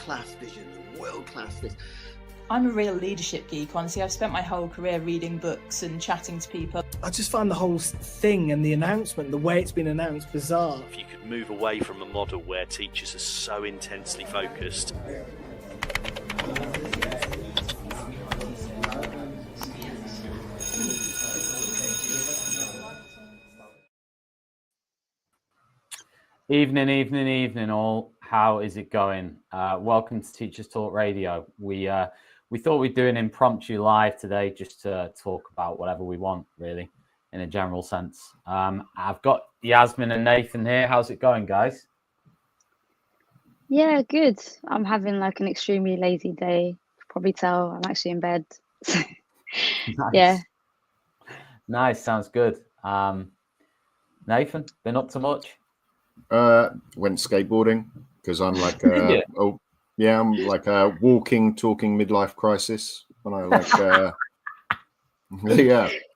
world-class vision and world-class this. I'm a real leadership geek, honestly. I've spent my whole career reading books and chatting to people. I just find the whole thing and the announcement, the way it's been announced, bizarre. If you could move away from a model where teachers are so intensely focused. Evening all. How is it going? Welcome to Teachers Talk Radio. We thought we'd do an impromptu live today just to talk about whatever we want, really, in a general sense. I've got Yasmin and Nathan here. How's it going, guys? Yeah, good. I'm having like an extremely lazy day. Probably tell I'm actually in bed. Nice. Yeah. Nice, sounds good. Nathan, been up to much? Went skateboarding because I'm like I'm like a walking, talking midlife crisis. When I like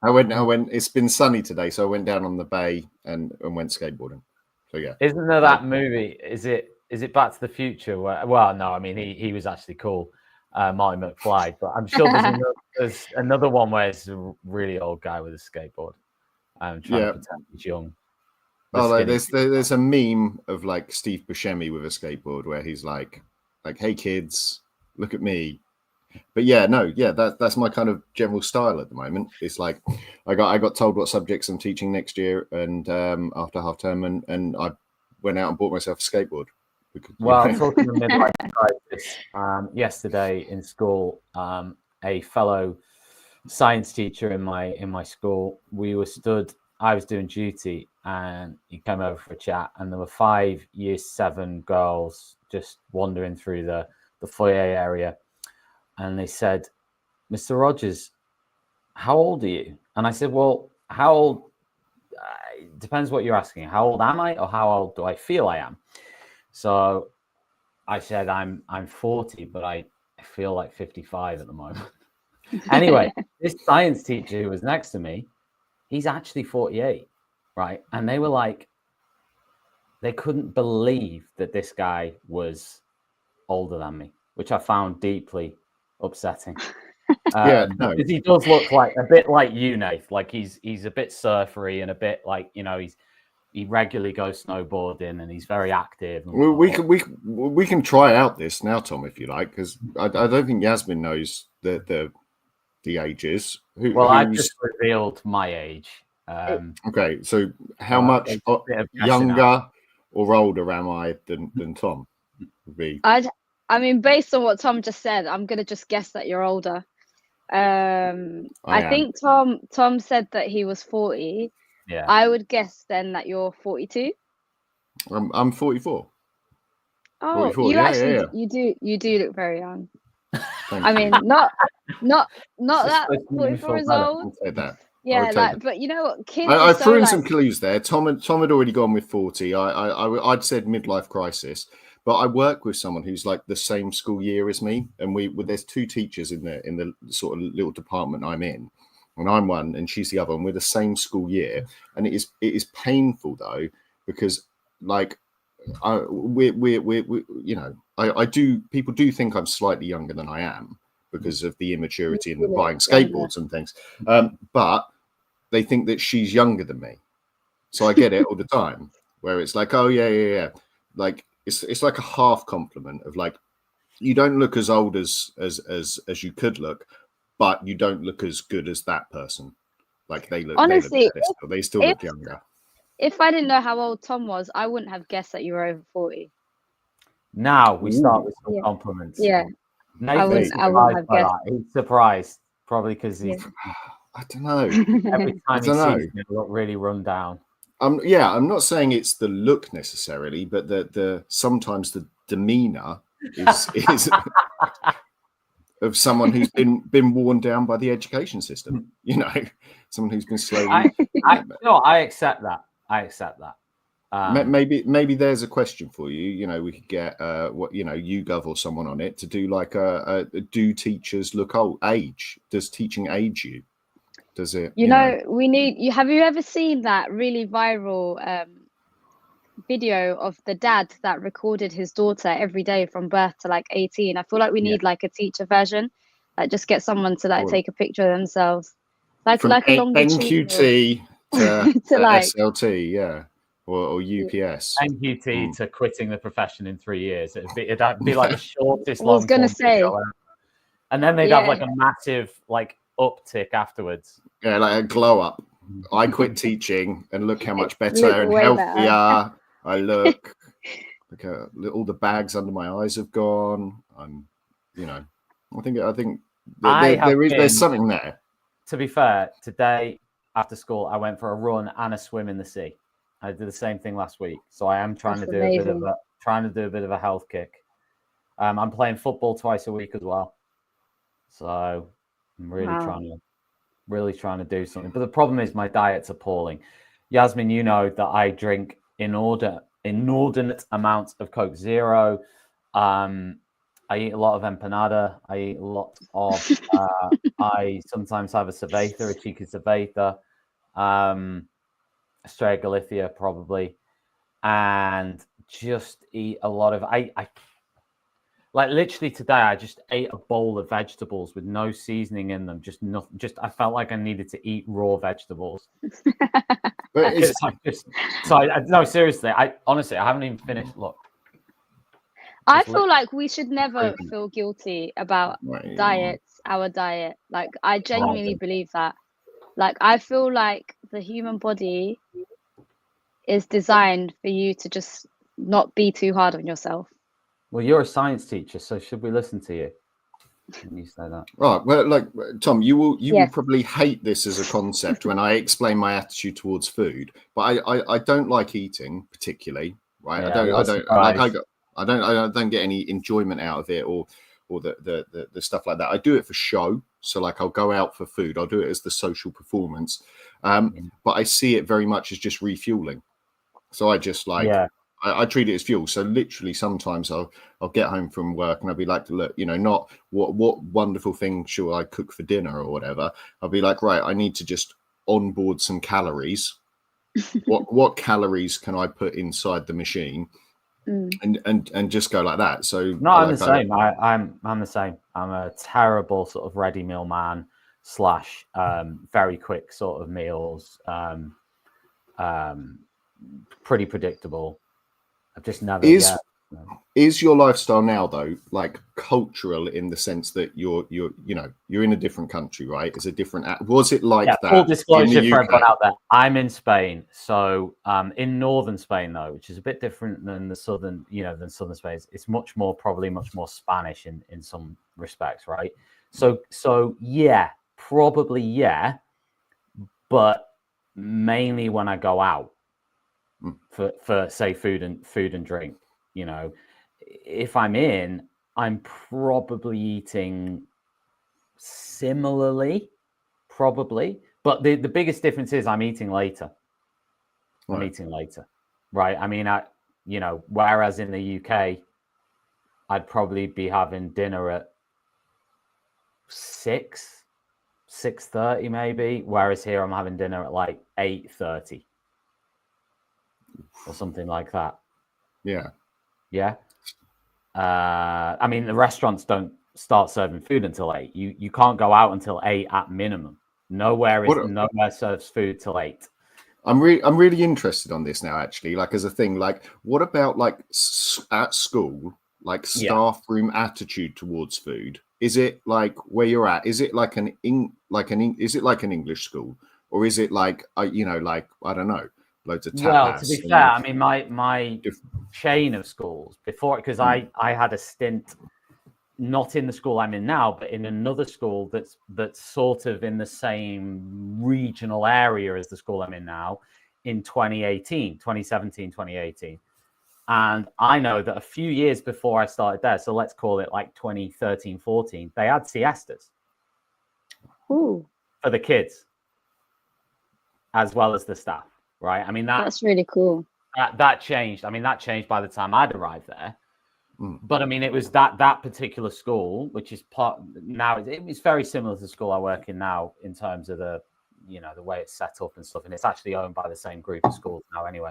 I went. It's been sunny today, so I went down on the bay and went skateboarding. So yeah. Isn't there that movie? Is it Back to the Future? Where, well, no, I mean he was actually cool, Marty McFly, but I'm sure there's another one where it's a really old guy with a skateboard. Trying to pretend he's young. There's a meme of like Steve Buscemi with a skateboard where he's like, hey kids, look at me. But that's my kind of general style at the moment. It's like I got told what subjects I'm teaching next year, and after half term, and I went out and bought myself a skateboard. Well, talking of midlife crisis, yesterday in school, a fellow science teacher in my school, I was doing duty, and he came over for a chat, and there were 5 year 7 girls just wandering through the foyer area, and they said, "Mr. Rogers, how old are you?" And I said, "Well, how old? Depends what you're asking. How old am I, or how old do I feel I am?" So I said, "I'm 40, but I feel like 55 at the moment." Anyway, this science teacher who was next to me, he's actually 48, right? And they were like, they couldn't believe that this guy was older than me, which I found deeply upsetting. Because he does look like a bit like you, Nath. Like he's a bit surfery and a bit like, he regularly goes snowboarding and he's very active. Well, we can try out this now, Tom, if you like, because I don't think Yasmin knows the ages. I've just revealed my age. Okay, so how much younger or older am I than Tom? Would be? I mean, based on what Tom just said, I'm gonna just guess that you're older. I think Tom said that he was 40. Yeah. I would guess then that you're 42. I'm 44. Oh, 44. You do look very young. I mean, not that 44 is old. That. Yeah, but you know what, kids. I threw in some clues there. Tom had already gone with 40. I'd said midlife crisis, but I work with someone who's like the same school year as me, and there's 2 teachers in the sort of little department I'm in, and I'm one, and she's the other, and we're the same school year, and it is painful though, because like people do think I'm slightly younger than I am because of the immaturity and the buying skateboards and things, but they think that she's younger than me, so I get it all the time where it's like, oh yeah, like it's like a half compliment of like, you don't look as old as you could look, but you don't look as good as that person. Like they look, honestly, they still look younger. If I didn't know how old Tom was, I wouldn't have guessed that you were over 40. Now we start with some compliments. Yeah. I wouldn't have guessed. He's surprised, probably because he's. I don't know. Every time he sees me, look really run down. I'm not saying it's the look necessarily, but the sometimes the demeanor is of someone who's been worn down by the education system. Someone who's been slowly. I accept that. Maybe there's a question for you. We could get YouGov or someone on it to do like do teachers look old? Age? Does teaching age you? Does it? We need you. Have you ever seen that really viral video of the dad that recorded his daughter every day from birth to like 18. I feel like we need like a teacher version, like just get someone to like take a picture of themselves, like From a longitudinal NQT to, to like SLT, yeah, or UPS. NQT to quitting the profession in 3 years. It'd be like the shortest I was gonna long-form say. video ever. And then they'd have like a massive like uptick afterwards. Yeah, like a glow up. I quit teaching, and look how much better Look and way healthier I look. All the bags under my eyes have gone. I'm, I think there's something there. To be fair, today after school, I went for a run and a swim in the sea. I did the same thing last week, so I am trying to do a bit of a health kick. I'm playing football twice a week as well, so I'm really trying to do something. But the problem is my diet's appalling. Yasmin, you know that I drink inordinate amounts of Coke Zero. I eat a lot of empanada. I eat a lot of. I sometimes have a cerveza, a cheeky cerveza, Estrella Galicia probably, and just eat a lot of. I like literally today. I just ate a bowl of vegetables with no seasoning in them. Just nothing. Just I felt like I needed to eat raw vegetables. No, seriously. I honestly, I haven't even finished. Look. I feel like we should never feel guilty about our diet. Like, I genuinely believe that. Like, I feel like the human body is designed for you to just not be too hard on yourself. Well, you're a science teacher, so should we listen to you when you say that? Right. Well, like Tom, you will probably hate this as a concept when I explain my attitude towards food, but I don't like eating particularly. Right. Yeah, I don't get any enjoyment out of it or the stuff like that. I do it for show. So like I'll go out for food. I'll do it as the social performance. But I see it very much as just refueling. So I just I treat it as fuel. So literally sometimes I'll get home from work and I'll be like, look, not what wonderful thing should I cook for dinner or whatever. I'll be like, right, I need to just onboard some calories. what calories can I put inside the machine? And just go like that. So no, I'm the same. I'm the same. I'm a terrible sort of ready meal man / very quick sort of meals. Pretty predictable. I've just never. Is your lifestyle now though like cultural in the sense that you're in a different country, right? It's a different. Was it like that? Full disclosure for everyone out there. I'm in Spain, so in northern Spain though, which is a bit different than the southern, than southern Spain. It's probably much more Spanish in some respects, right? So yeah, probably yeah, but mainly when I go out for say food and drink, if I'm in, I'm probably eating similarly, probably. But the biggest difference is I'm eating later. I'm eating later, right? I mean, whereas in the UK, I'd probably be having dinner at 6:30 maybe. Whereas here, I'm having dinner at like 8:30 or something like that. Yeah. Yeah. I mean, the restaurants don't start serving food until 8. You can't go out until 8 at minimum. Nowhere serves food till 8. I'm really interested on this now, actually. Like as a thing, like what about like at school, like staff room attitude towards food? Is it like where you're at? Is it like an English school, or is it like like I don't know, loads of tapas? Well, to be fair, I mean my chain of schools before, because I had a stint not in the school I'm in now, but in another school that's sort of in the same regional area as the school I'm in now in 2017, 2018. And I know that a few years before I started there, so let's call it like 2013, 14, they had siestas for the kids as well as the staff, right? I mean, that's really cool. That changed. I mean, that changed by the time I'd arrived there. But I mean, it was that particular school, which is it's very similar to the school I work in now in terms of the way it's set up and stuff. And it's actually owned by the same group of schools now anyway.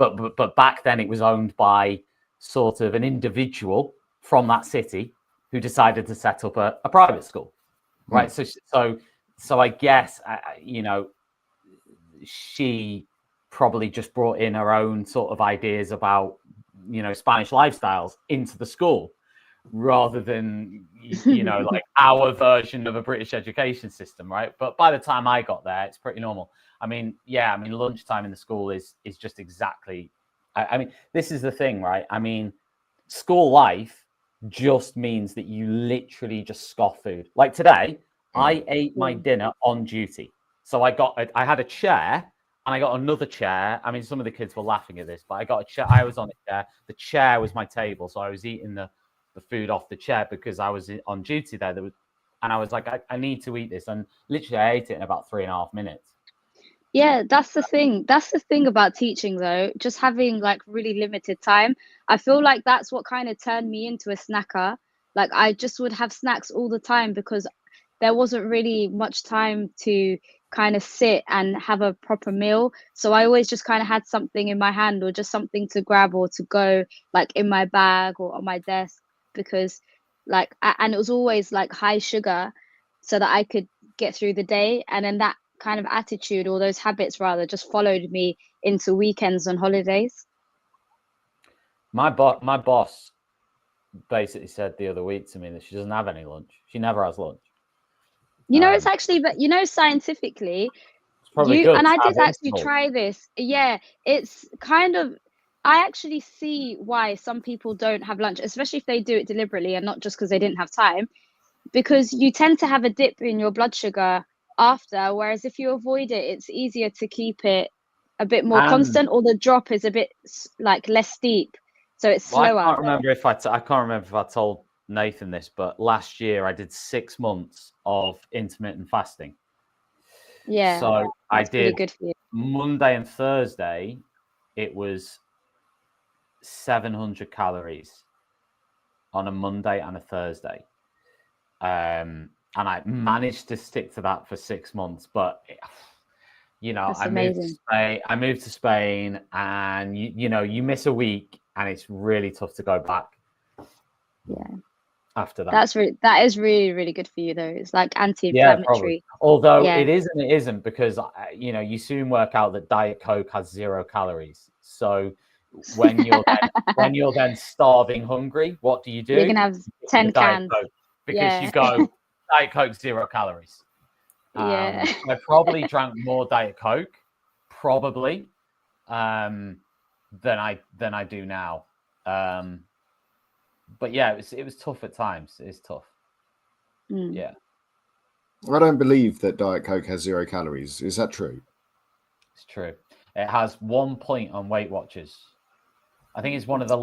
but back then it was owned by sort of an individual from that city who decided to set up a private school, right? So I guess she probably just brought in her own sort of ideas about Spanish lifestyles into the school, rather than like our version of a British education system, right? But by the time I got there, it's pretty normal. I mean, lunchtime in the school is just exactly. I mean, this is the thing, right? I mean, school life just means that you literally just scoff food. Like today, I ate my dinner on duty. So I had a chair and I got another chair. I mean, some of the kids were laughing at this, but I got a chair. I was on a chair. The chair was my table. So I was eating the food off the chair because I was on duty there. And I was like, I need to eat this. And literally I ate it in about 3.5 minutes. Yeah, that's the thing. That's the thing about teaching, though. Just having like really limited time. I feel like that's what kind of turned me into a snacker. Like I just would have snacks all the time because there wasn't really much time to kind of sit and have a proper meal. So I always just kind of had something in my hand or just something to grab or to go like in my bag or on my desk, because like, and it was always like high sugar so that I could get through the day. And then that kind of attitude, or those habits rather, just followed me into weekends and holidays. My boss basically said the other week to me that she doesn't have any lunch. She never has lunch. It's actually, but scientifically, it's probably good. And I did actually try this. Yeah, it's kind of, I actually see why some people don't have lunch, especially if they do it deliberately and not just because they didn't have time, because you tend to have a dip in your blood sugar after, whereas if you avoid it, it's easier to keep it a bit more constant, or the drop is a bit like less steep, so it's slower. I can't remember if I told Nathan this, but last year I did 6 months of intermittent fasting. Yeah, so I did good for you. Monday and Thursday. It was 700 calories on a Monday and a Thursday. And I managed to stick to that for 6 months, but I moved to Spain, and you miss a week, and it's really tough to go back. Yeah. After that, that is really, really good for you, though. It's like anti-inflammatory. Yeah, although it is and it isn't, because you soon work out that Diet Coke has 0 calories. So when you're then starving hungry, what do? You're gonna have 10 cans because you go. Diet Coke 0 calories. I probably drank more Diet Coke, than I do now. But yeah, it was tough at times. It's tough. Yeah. I don't believe that Diet Coke has 0 calories. Is that true? It's true. It has 1 point on Weight Watchers. I think it's one of the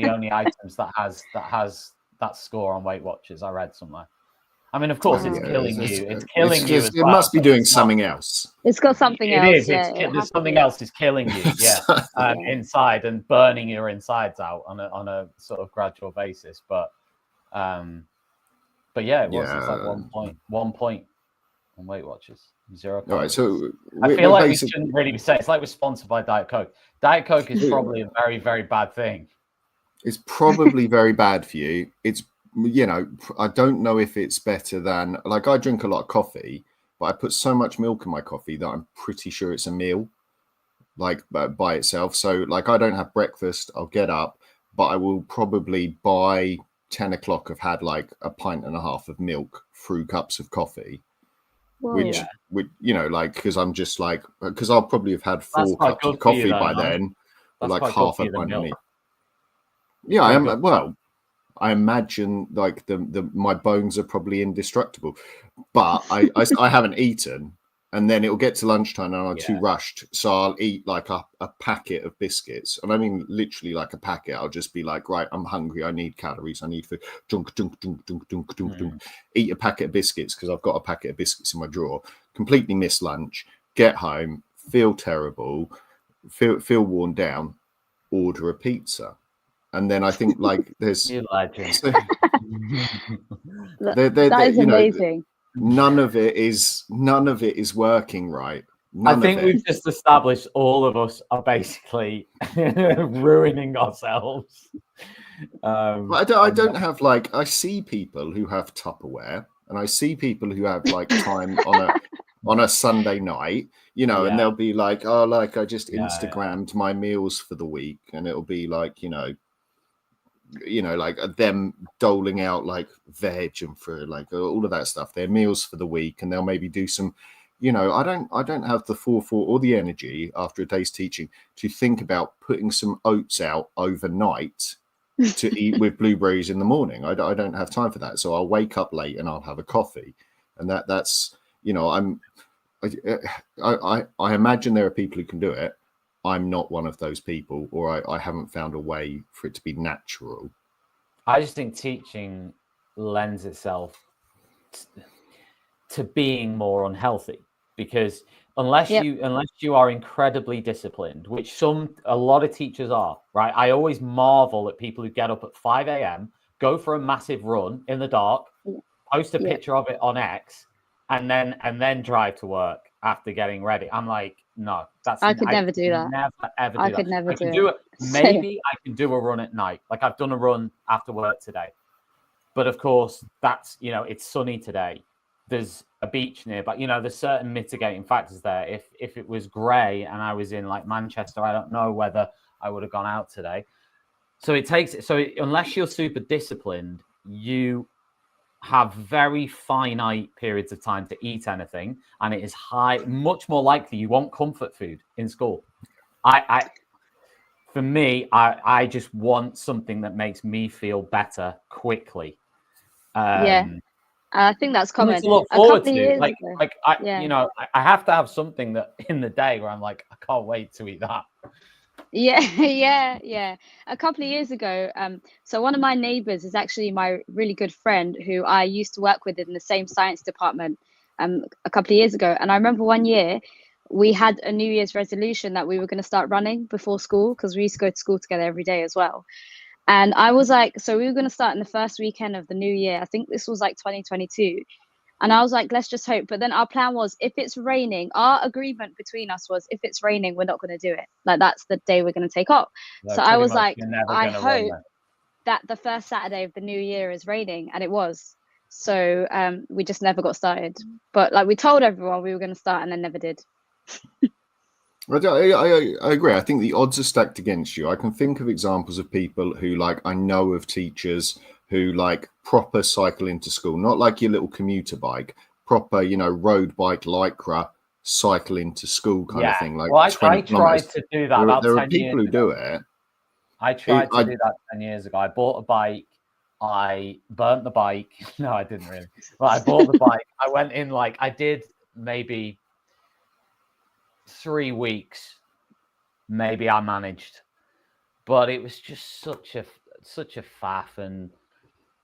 only items that has that score on Weight Watchers. I read somewhere. I mean, of course, it's killing you. It's killing you. It must be doing something else. It's got something else. It is. There's something else is killing you. Yeah, inside and burning your insides out on a sort of gradual basis. But yeah, it was. It's like 1 point on Weight Watchers. 0 calories. All right, so I feel like we shouldn't really be saying it's like we're sponsored by Diet Coke. Diet Coke is probably a very, very bad thing. It's probably very bad for you. It's I don't know if it's better than, like, I drink a lot of coffee, but I put so much milk in my coffee that I'm pretty sure it's a meal, like by itself. So like, I don't have breakfast. I'll get up, but I will probably by 10 o'clock have had like a pint and a half of milk through cups of coffee. Whoa. Which like, because I'm just like, because I'll probably have had 4 cups of coffee by then, like half a pint of milk. Yeah, I am. Well, I imagine like my bones are probably indestructible, but I haven't eaten, and then it'll get to lunchtime and I'm too rushed, so I'll eat like a packet of biscuits, and I mean literally like a packet. I'll just be like, right, I'm hungry, I need calories, I need food. Dunk, dunk, dunk, dunk, dunk, dunk, dunk. Eat a packet of biscuits because I've got a packet of biscuits in my drawer. Completely miss lunch. Get home, feel terrible, feel worn down. Order a pizza. And then I think like there's that is amazing. None of it is working right. None I think of it. we've just established all of us are basically ruining ourselves. But I don't have like, I see people who have Tupperware, and I see people who have like time on a Sunday night, you know, and they'll be like, oh, like I just Instagrammed my meals for the week, and it'll be like, you know, like them doling out like veg and for like all of that stuff, their meals for the week, and they'll maybe do some, you know, I don't have the forethought or the energy after a day's teaching to think about putting some oats out overnight to eat with blueberries in the morning. I don't have time for that, so I'll wake up late and I'll have a coffee, and that's, you know, I imagine there are people who can do it. I'm not one of those people, or I haven't found a way for it to be natural. I just think teaching lends itself to being more unhealthy, because unless you are incredibly disciplined, which a lot of teachers are, right? I always marvel at people who get up at 5 a.m., go for a massive run in the dark, post a picture of it on X, and then drive to work after getting ready. I'm like, no, I could never do that. Never ever do I that. could never do it. Maybe I can do a run at night. Like I've done a run after work today, but of course that's, you know, it's sunny today. There's a beach nearby. You know, there's certain mitigating factors there. If it was grey and I was in like Manchester, I don't know whether I would have gone out today. So unless you're super disciplined, you have very finite periods of time to eat anything, and it is much more likely you want comfort food in school. For me, I just want something that makes me feel better quickly. I think that's common. To look forward to, you know, I have to have something that in the day where I'm like, I can't wait to eat that. Yeah. A couple of years ago, so one of my neighbors is actually my really good friend who I used to work with in the same science department a couple of years ago. And I remember one year we had a New Year's resolution that we were going to start running before school, because we used to go to school together every day as well. And I was like, so we were going to start in the first weekend of the new year. I think this was like 2022. And I was like, let's just hope. But then our plan was, if it's raining, our agreement between us was, if it's raining, we're not going to do it. Like, that's the day we're going to take off. So I was like, I hope that the first Saturday of the new year is raining. And it was. So we just never got started. But like, we told everyone we were going to start and then never did. I agree. I think the odds are stacked against you. I can think of examples of people who, like, I know of teachers who like proper cycle into school, not like your little commuter bike, proper, you know, road bike, lycra, cycle into school kind of thing. Like, well, I tried to do that. There are people who do it. I tried to do that 10 years ago. I bought a bike. I burnt the bike. No, I didn't really. But I bought the bike. I went in, like, I did maybe 3 weeks. Maybe I managed. But it was just such a faff. And,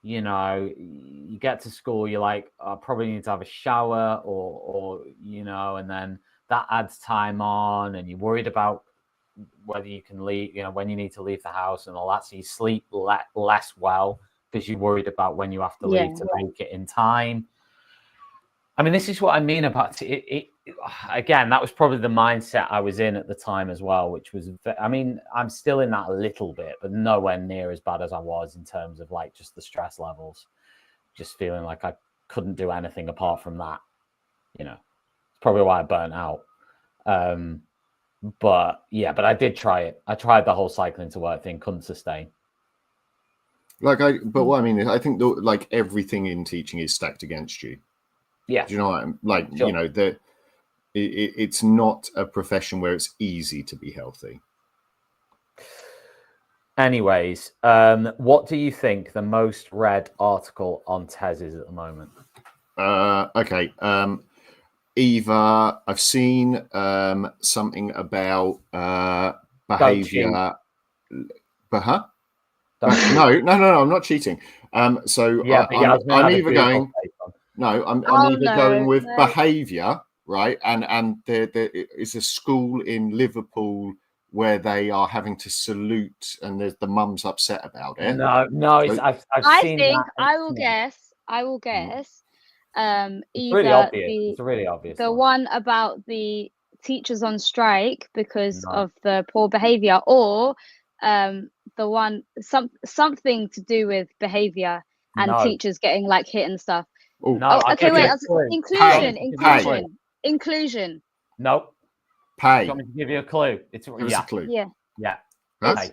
you know, you get to school, you're like, I probably need to have a shower or you know, and then that adds time on, and you're worried about whether you can leave, you know, when you need to leave the house and all that. So you sleep less well because you're worried about when you have to leave to make it in time. I mean, this is what I mean about it. Again, that was probably the mindset I was in at the time as well, which was, I mean, I'm still in that a little bit, but nowhere near as bad as I was in terms of like just the stress levels, just feeling like I couldn't do anything apart from that. You know, it's probably why I burnt out. But yeah, I did try it. I tried the whole cycling to work thing, couldn't sustain. But what I mean, I think like everything in teaching is stacked against you. Yeah. Do you know what I'm like? Sure. You know, that it's not a profession where it's easy to be healthy. Anyways, what do you think the most read article on TES is at the moment? Okay. Either I've seen something about behavior. No, I'm not cheating. So yeah, I'm either going. No, I'm either going with behavior, right? And there is a school in Liverpool where they are having to salute, and there's the mum's upset about it. No, so, I've seen that. I will guess. It's really obvious. It's really obvious. The one about the teachers on strike because No. of the poor behavior, or something to do with behavior and No. teachers getting like hit and stuff. Oh, No. Oh, I'll okay, give you wait. a clue. Inclusion, Give me a clue. inclusion. Nope. pay. Do you want me to give you a clue? It's Give us a clue. Yeah. Yeah. That's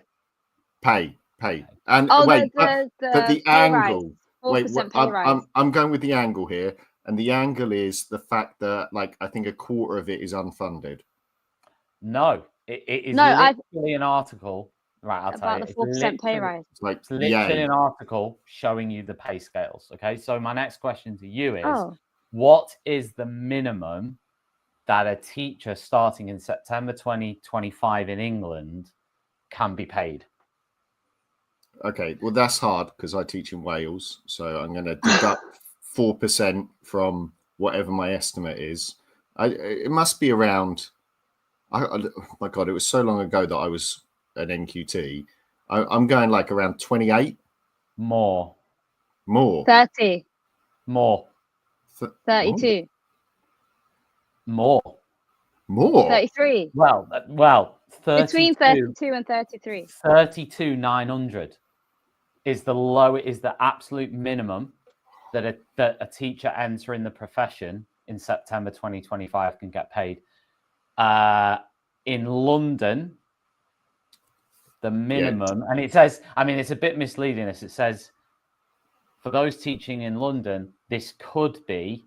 Pay. pay. And Oh, wait, the but the pay rise, angle. Wait, 4% pay rise. I'm going with the angle here, and the angle is the fact that, like, I think a quarter of it is unfunded. No. It is No, literally an article. Right, I'll tell about you. the It's 4% pay rise. It's like, It's literally yay. an article showing you the pay scales. Okay, so my next question to you is, Oh, what is the minimum that a teacher starting in September 2025 in England can be paid? Okay, well, that's hard because I teach in Wales, so I'm going to deduct 4% from whatever my estimate is. It must be around. Oh my God, it was so long ago that I was an NQT. I'm going like around 28. More. 30, More. 32, More. 33. Well, 32, Between 32 and 33. 32,900 is the absolute minimum that a teacher entering the profession in September 2025 can get paid. In London, the minimum, and it says, I mean, it's a bit misleading. It says for those teaching in London, this could be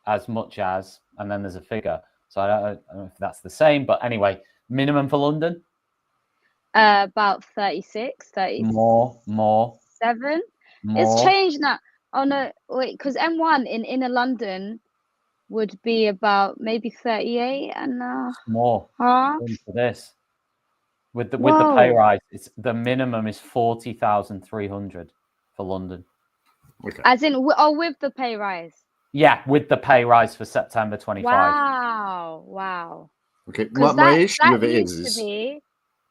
as much as, and then there's a figure. So I don't know if that's the same, but anyway, minimum for London? About 36, 37. More. It's changed now. Oh no, wait, because M1 in inner London would be about maybe 38 and More half. for this. With the Whoa. pay rise, the minimum is 40,300 for London. Okay. As in, with the pay rise. Yeah, with the pay rise for September 25. Wow. Okay. Because My issue that with it used is to be,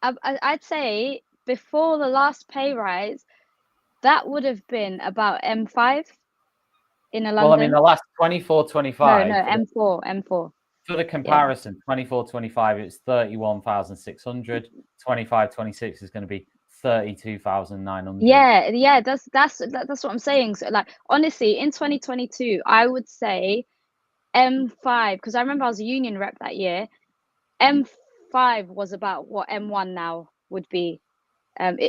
I'd say before the last pay rise, that would have been about M5 in London. Well, I mean, the last 24, 25. No, M4. For the comparison, 24, 25, it's 31,600. 25, 26 is going to be 32,900. Yeah, that's what I'm saying. So, like, honestly, in 2022, I would say M5, because I remember I was a union rep that year. M5 was about what M1 now would be, with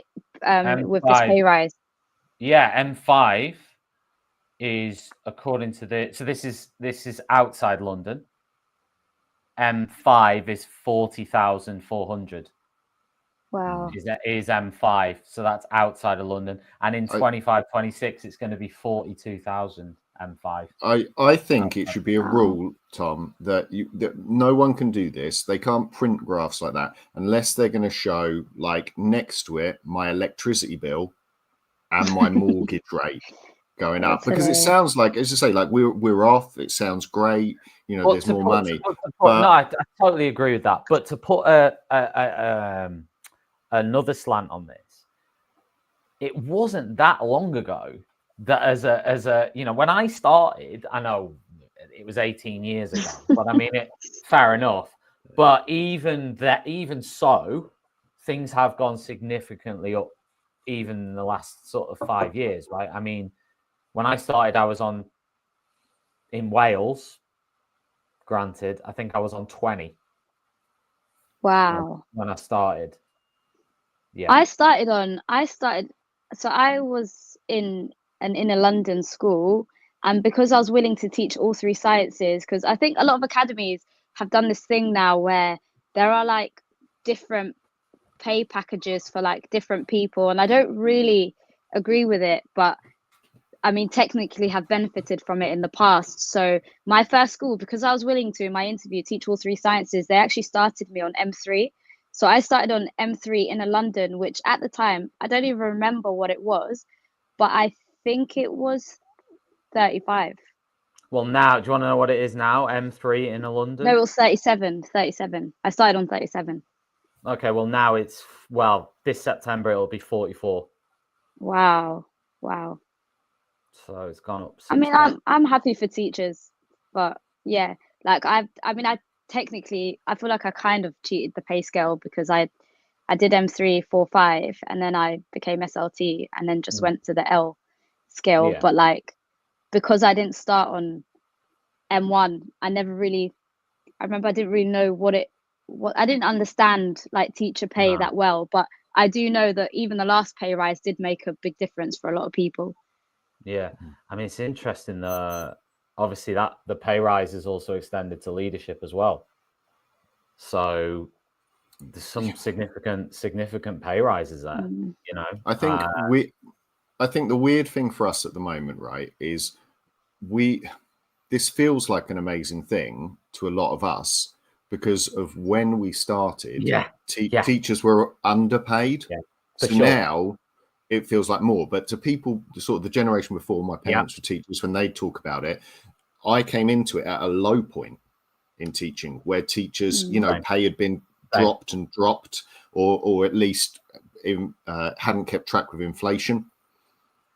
this pay rise. Yeah, M5 is according to so this is outside London. M5 is 40,400. Wow. Is M5, so that's outside of London. And in 25, 26, it's going to be 42,000 M5. I think it should be a rule, Tom, that no one can do this. They can't print graphs like that unless they're going to show, like, next to it, my electricity bill and my mortgage rate going up. Because it sounds like, as I say, like we're off. It sounds great. You know, there's more money. No, I totally agree with that. But to put another slant on this, it wasn't that long ago that as a when I started, I know it was 18 years ago, but I mean, fair enough. But even so, things have gone significantly up even in the last sort of 5 years, right? I mean, when I started, I was in Wales. Granted, I think I was on 20. Wow. When I started. Yeah. I started, so I was in an inner London school, and because I was willing to teach all three sciences, because I think a lot of academies have done this thing now where there are like different pay packages for like different people, and I don't really agree with it, but I mean, technically have benefited from it in the past. So my first school, because I was willing to, in my interview, teach all three sciences, they actually started me on M3. So I started on M3 in London, which at the time, I don't even remember what it was, but I think it was 35. Well, now, do you want to know what it is now? M3 in London? No, it was 37. I started on 37. Okay, well, now this September, it'll be 44. Wow. So it's gone up. I mean, I'm happy for teachers, but yeah, like I technically, I feel like I kind of cheated the pay scale because I did M3, 4, 5, and then I became SLT and then just went to the L scale. Yeah. But like, because I didn't start on M1, I remember I didn't really know what I didn't understand like teacher pay that well, but I do know that even the last pay rise did make a big difference for a lot of people. Yeah, I mean, it's interesting. Obviously, that the pay rise is also extended to leadership as well. So there's some significant pay rises there. You know, I think the weird thing for us at the moment, right, is this feels like an amazing thing to a lot of us because of when we started. Teachers were underpaid. So now it feels like more. But to people, sort of the generation before, my parents were teachers, when they talk about it, I came into it at a low point in teaching where teachers, pay had been dropped or at least hadn't kept track with inflation.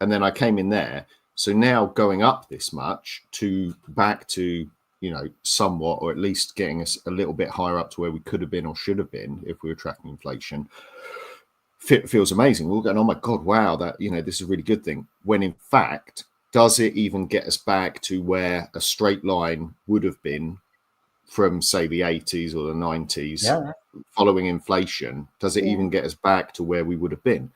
And then I came in there. So now going up this much back to, somewhat, or at least getting us a little bit higher up to where we could have been or should have been if we were tracking inflation, feels amazing. We're all going, oh my God, wow, that, this is a really good thing. When in fact, does it even get us back to where a straight line would have been from, say, the 80s or the 90s following inflation? Does it even get us back to where we would have been?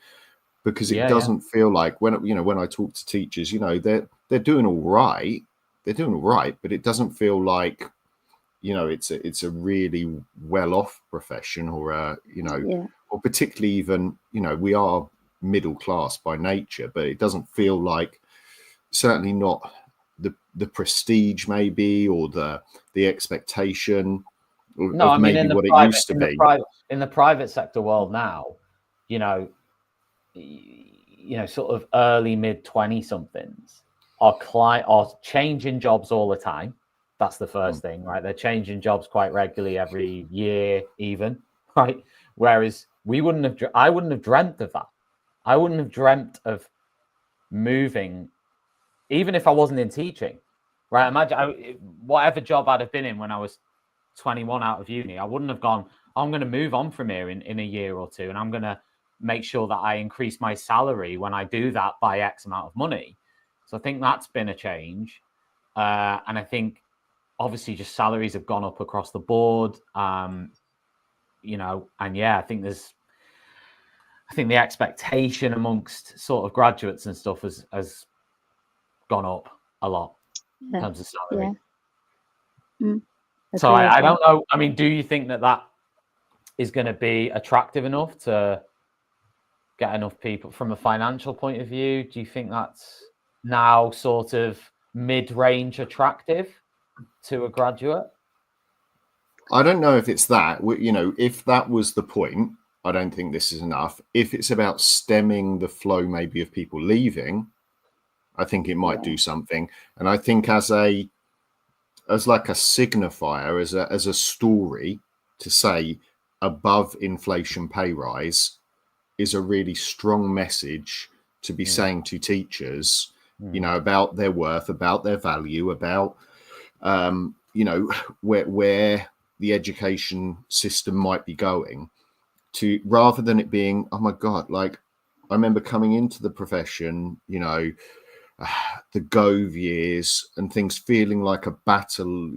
Because it doesn't feel like when I talk to teachers, they're doing all right. They're doing all right, but it doesn't feel like, it's a really well-off profession or or particularly even, we are middle class by nature, but it doesn't feel like, certainly not the prestige maybe, or the expectation of maybe what it used to be. In the private sector world now, sort of early mid 20 somethings are changing jobs all the time. That's the first thing, right? They're changing jobs quite regularly, every year even, right? Whereas I wouldn't have dreamt of that. I wouldn't have dreamt of moving, even if I wasn't in teaching, right? Imagine whatever job I'd have been in when I was 21 out of uni, I wouldn't have gone, I'm going to move on from here in a year or two, and I'm going to make sure that I increase my salary when I do that by X amount of money. So I think that's been a change. And I think obviously just salaries have gone up across the board. And I think the expectation amongst sort of graduates and stuff has gone up a lot in terms of salary. So I don't know. I mean, do you think that is going to be attractive enough to get enough people from a financial point of view? Do you think that's now sort of mid-range attractive to a graduate? I don't know if it's that. If that was the point, I don't think this is enough. If it's about stemming the flow maybe of people leaving, I think it might do something. And I think as like a signifier, as a story to say above inflation pay rise is a really strong message to be saying to teachers, about their worth, about their value, about, where the education system might be going, to rather than it being, oh my God, like I remember coming into the profession, the Gove years and things feeling like a battle,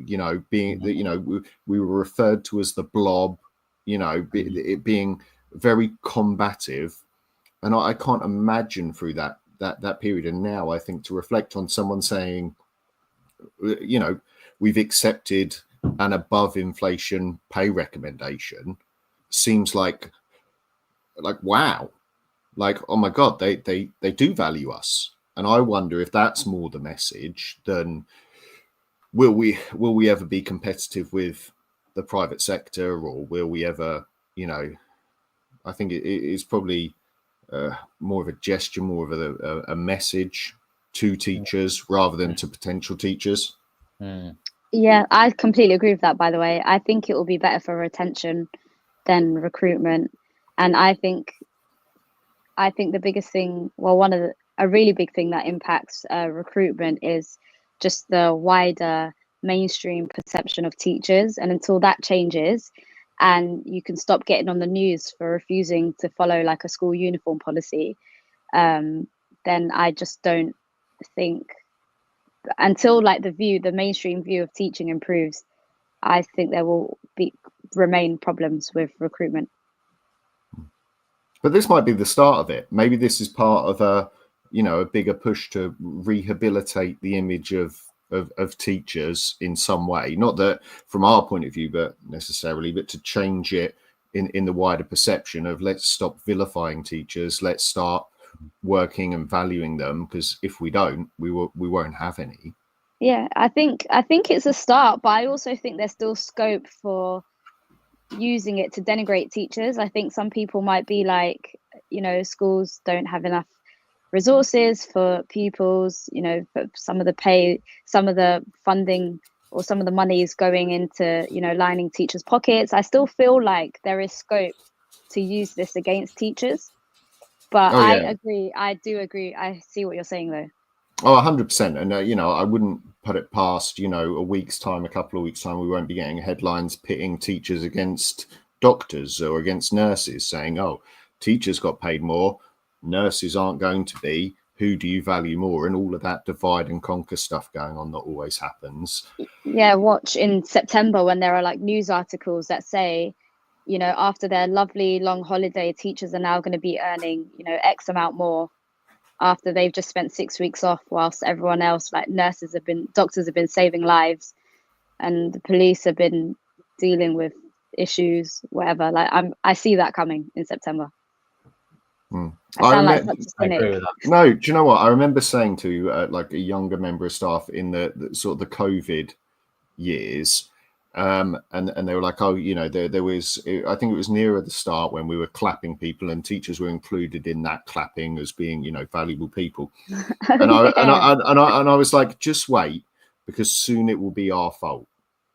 being that, we were referred to as the blob, it being very combative. And I can't imagine through that period. And now I think to reflect on someone saying, we've accepted an above inflation pay recommendation seems like wow, like, oh my God, they do value us. And I wonder if that's more the message than will we ever be competitive with the private sector, or will we ever, I think it is probably more of a gesture, more of a message to teachers rather than to potential teachers. Yeah, I completely agree with that, by the way. I think it will be better for retention than recruitment. And I think the biggest thing, a really big thing that impacts recruitment is just the wider mainstream perception of teachers. And until that changes, and you can stop getting on the news for refusing to follow like a school uniform policy, then I just don't think, until like the mainstream view of teaching improves, I think there will remain problems with recruitment. But this might be the start of it. Maybe this is part of a bigger push to rehabilitate the image of teachers in some way. Not that from our point of view, but to change it in the wider perception of, let's stop vilifying teachers. Let's start working and valuing them, because if we don't, we won't have any. Yeah, I think it's a start, but I also think there's still scope for using it to denigrate teachers. I think some people might be like, schools don't have enough resources for pupils, for some of the funding or some of the money is going into, lining teachers' pockets. I still feel like there is scope to use this against teachers. But I agree. I do agree. I see what you're saying, though. Oh, 100%. And, I wouldn't put it past, a couple of weeks' time, we won't be getting headlines pitting teachers against doctors or against nurses, saying, oh, teachers got paid more, nurses aren't going to be. Who do you value more? And all of that divide and conquer stuff going on that always happens. Yeah, watch in September when there are like news articles that say, after their lovely long holiday, teachers are now going to be earning, X amount more after they've just spent 6 weeks off, whilst everyone else, like doctors have been saving lives, and the police have been dealing with issues, whatever. Like I see that coming in September. I sound like such a cynic. No, do you know what? I remember saying to like a younger member of staff in the sort of the COVID years, and they were like, oh, there was, I think it was nearer the start when we were clapping people, and teachers were included in that clapping as being, valuable people. And I was like, just wait, because soon it will be our fault.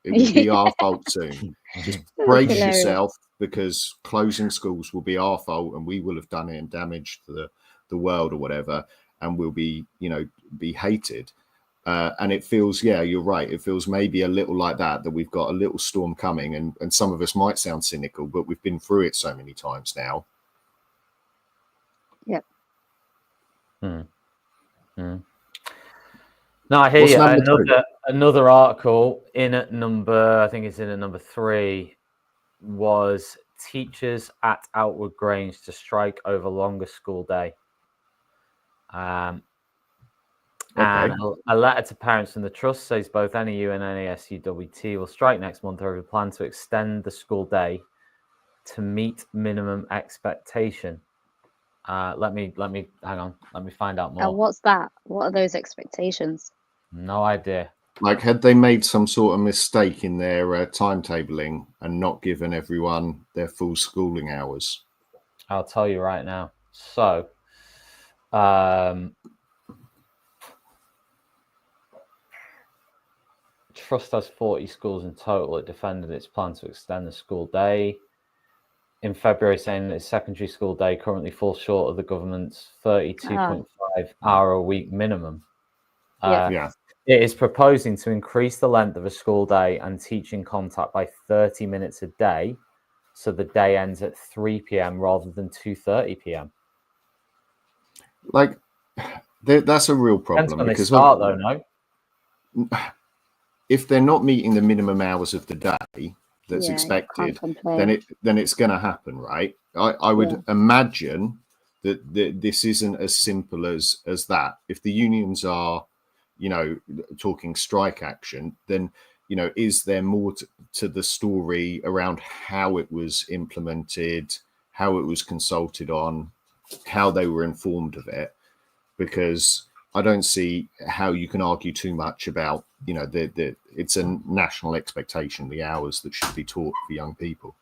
It will be our fault soon. Just brace yourself, because closing schools will be our fault, and we will have done it and damaged the world or whatever, and we'll be, be hated. And it feels, you're right. It feels maybe a little like that we've got a little storm coming, and some of us might sound cynical, but we've been through it so many times now. Yep. No, I hear you. Another article in at number, I think it's in at number 3, was teachers at Outward Grange to strike over longer school day. And a letter to parents from the trust says both NEU and NASUWT will strike next month over a plan to extend the school day to meet minimum expectation. Let me hang on. Let me find out more. And what's that? What are those expectations? No idea. Like, had they made some sort of mistake in their timetabling and not given everyone their full schooling hours? I'll tell you right now. So, Trust has 40 schools in total. It defended its plan to extend the school day in February, saying that its secondary school day currently falls short of the government's 32.5 hour a week minimum. It is proposing to increase the length of a school day and teaching contact by 30 minutes a day, so the day ends at 3 p.m. rather than 2:30 p.m. Like, that's a real problem. Depends when they start, though, no? If they're not meeting the minimum hours of the day that's expected, then it's going to happen, right? I would imagine that this isn't as simple as that. If the unions are, talking strike action, then, is there more to the story around how it was implemented, how it was consulted on, how they were informed of it? Because I don't see how you can argue too much about, it's a national expectation, the hours that should be taught for young people.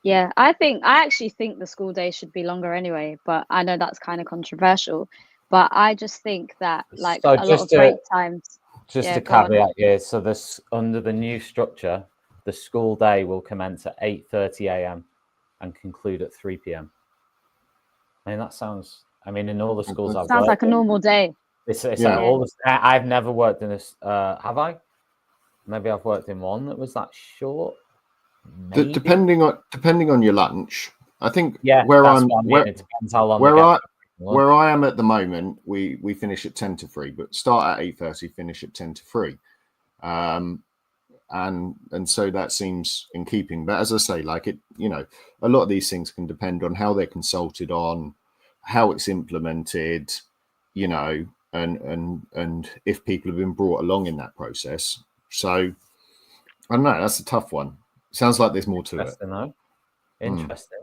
Yeah, I actually think the school day should be longer anyway, but I know that's kind of controversial. But I just think that, like, a lot of break times. Just a caveat here. So under the new structure, the school day will commence at 8:30 a.m. and conclude at 3 p.m. I mean, that sounds. I mean, in all the schools I've worked sounds like a normal day. It's Yeah. like all this. I've never worked in this. Have I? Maybe I've worked in one that was that short. Maybe. Depending on your lunch, I think. Yeah, where that's I'm what I mean. where It depends how long. where I am at the moment, we finish at 10 to 3, but start at 8:30, finish at 10 to 3. And so that seems in keeping. But as I say, like it, a lot of these things can depend on how they're consulted on, how it's implemented, and if people have been brought along in that process. So I don't know. That's a tough one. Sounds like there's more to it. Though. Interesting.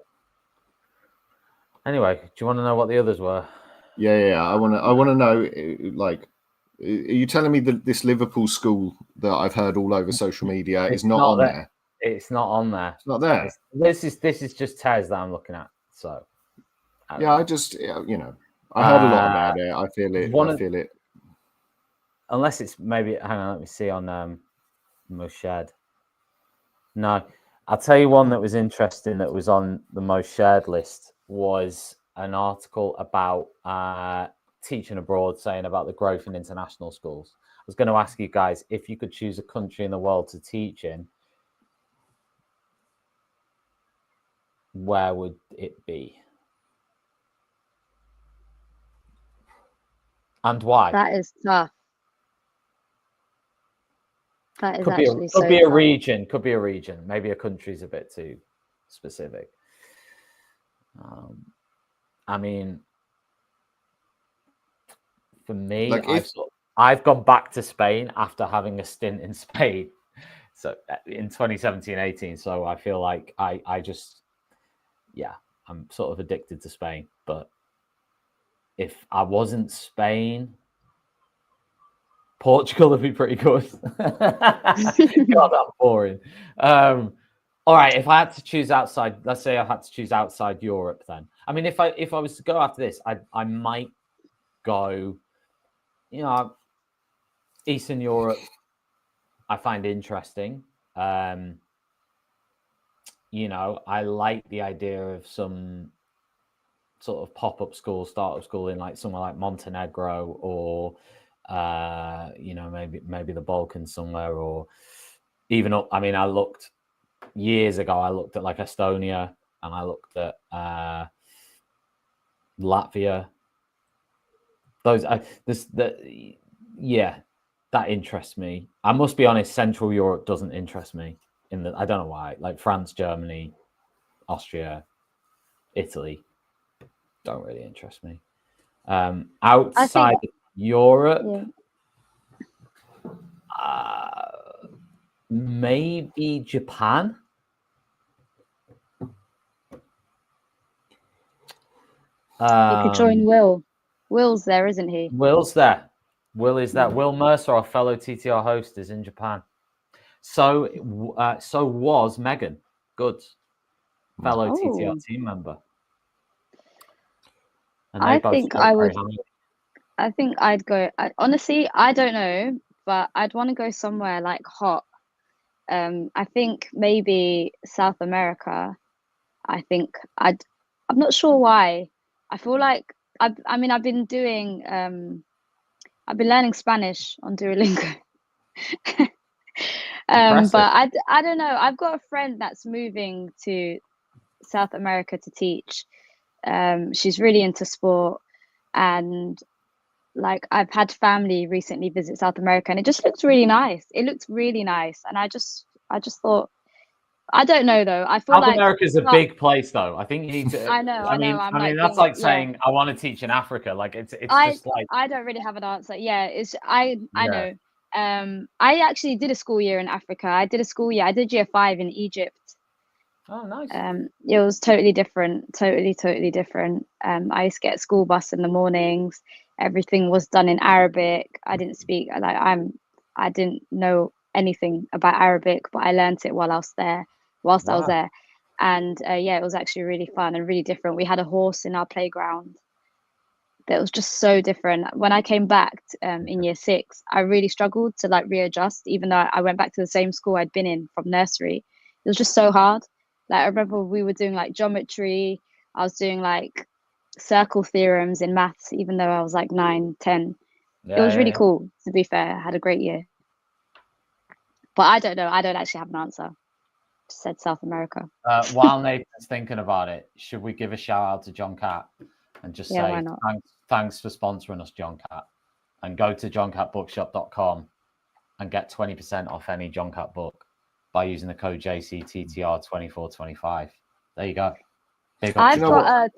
Anyway, do you want to know what the others were? Yeah. I want to know, like, are you telling me that this Liverpool school that I've heard all over social media is not on there? It's not on there. It's not there. This is just Tez that I'm looking at. So yeah, I just I heard a lot about it. I feel it. Unless it's maybe, hang on, let me see on most shared. No, I'll tell you one that was interesting that was on the most shared list was an article about teaching abroad, saying about the growth in international schools. I was going to ask you guys, if you could choose a country in the world to teach in, where would it be? And why? That is tough. That is could be a region. Could be a region. Maybe a country's a bit too specific. I mean, for me, like I've gone back to Spain after having a stint in Spain. So in 2017-18. So I feel like I just, I'm sort of addicted to Spain. But if I wasn't Spain, Portugal would be pretty good. God, I'm boring. All right, if I had to choose outside, let's say I had to choose outside Europe, then. I mean, if I was to go after this, I might go, Eastern Europe. I find interesting. I like the idea of some sort of pop-up school, startup school in like somewhere like Montenegro or maybe the Balkans somewhere, or even up. I mean, I looked years ago. I looked at like Estonia, and I looked at Latvia. That interests me. I must be honest. Central Europe doesn't interest me. I don't know why. Like France, Germany, Austria, Italy don't really interest me. Outside Europe, maybe Japan. You could join Will. Will's there, isn't he? Will's there. Will is that. Will Mercer, our fellow TTR host, is in Japan. So was Megan Goods, fellow TTR team member. I think I'd go. Honestly, I don't know, but I'd want to go somewhere like hot. I think maybe South America. I'm not sure why. I feel like I've been doing. I've been learning Spanish on Duolingo. But I don't know. I've got a friend that's moving to South America to teach. She's really into sport, and like I've had family recently visit South America, and it just looks really nice. It looks really nice, and I just thought, I don't know though. I feel South like America is a big place, though. I think you need to. I know. I mean, that's like saying I want to teach in Africa. Like it's just like I don't really have an answer. Yeah, I know. I actually did a school year in Africa. I did year 5 in Egypt. Oh, nice. It was totally different. Totally different. I used to get a school bus in the mornings. Everything was done in Arabic. I didn't speak. I didn't know anything about Arabic, but I learned it while I was there. I was there, and it was actually really fun and really different. We had a horse in our playground. That was just so different. When I came back in year 6, I really struggled to like readjust, even though I went back to the same school I'd been in from nursery. It was just so hard. Like I remember we were doing like geometry. I was doing like circle theorems in maths, even though I was like 9, 10. It was really cool, to be fair. I had a great year. But I don't know. I don't actually have an answer. Just said South America. While Nathan's thinking about it, should we give a shout out to John Cat and just why say not? thanks for sponsoring us, John Cat, and go to johncatbookshop.com and get 20% off any John Cat book by using the code JCTTR2425. There you go. I've got a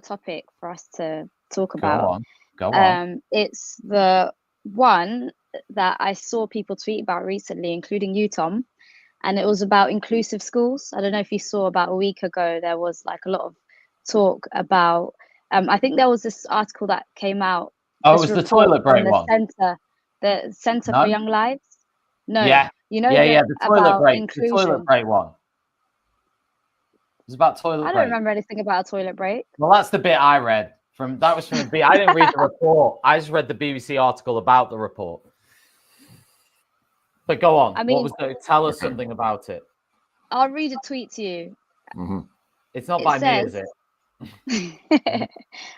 topic for us to talk about. Go on. It's the one that I saw people tweet about recently, including you, Tom, and it was about inclusive schools. I don't know if you saw about a week ago, there was like a lot of talk about, I think there was this article that came out. Oh, it was the toilet break one. The Center for Young Lives. No, the toilet break. Inclusion. The toilet break one. It was about toilet break. I don't remember anything about a toilet break. Well, that's the bit I read. That was from I didn't read the report. I just read the BBC article about the report. But go on. Tell us something about it. I'll read a tweet to you. Mm-hmm. It's not by me, is it?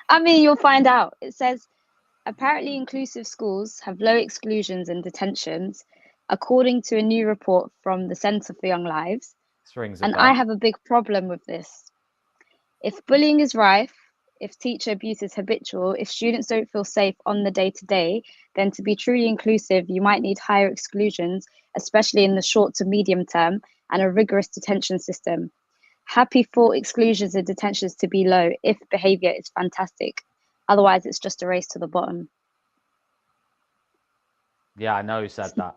I mean, you'll find out. It says, apparently inclusive schools have low exclusions and detentions, according to a new report from the Center for Young Lives. And I have a big problem with this. If bullying is rife, if teacher abuse is habitual, if students don't feel safe on the day-to-day, then to be truly inclusive, you might need higher exclusions, especially in the short to medium term, and a rigorous detention system. Happy for exclusions and detentions to be low if behaviour is fantastic. Otherwise, it's just a race to the bottom. Yeah, I know who said that.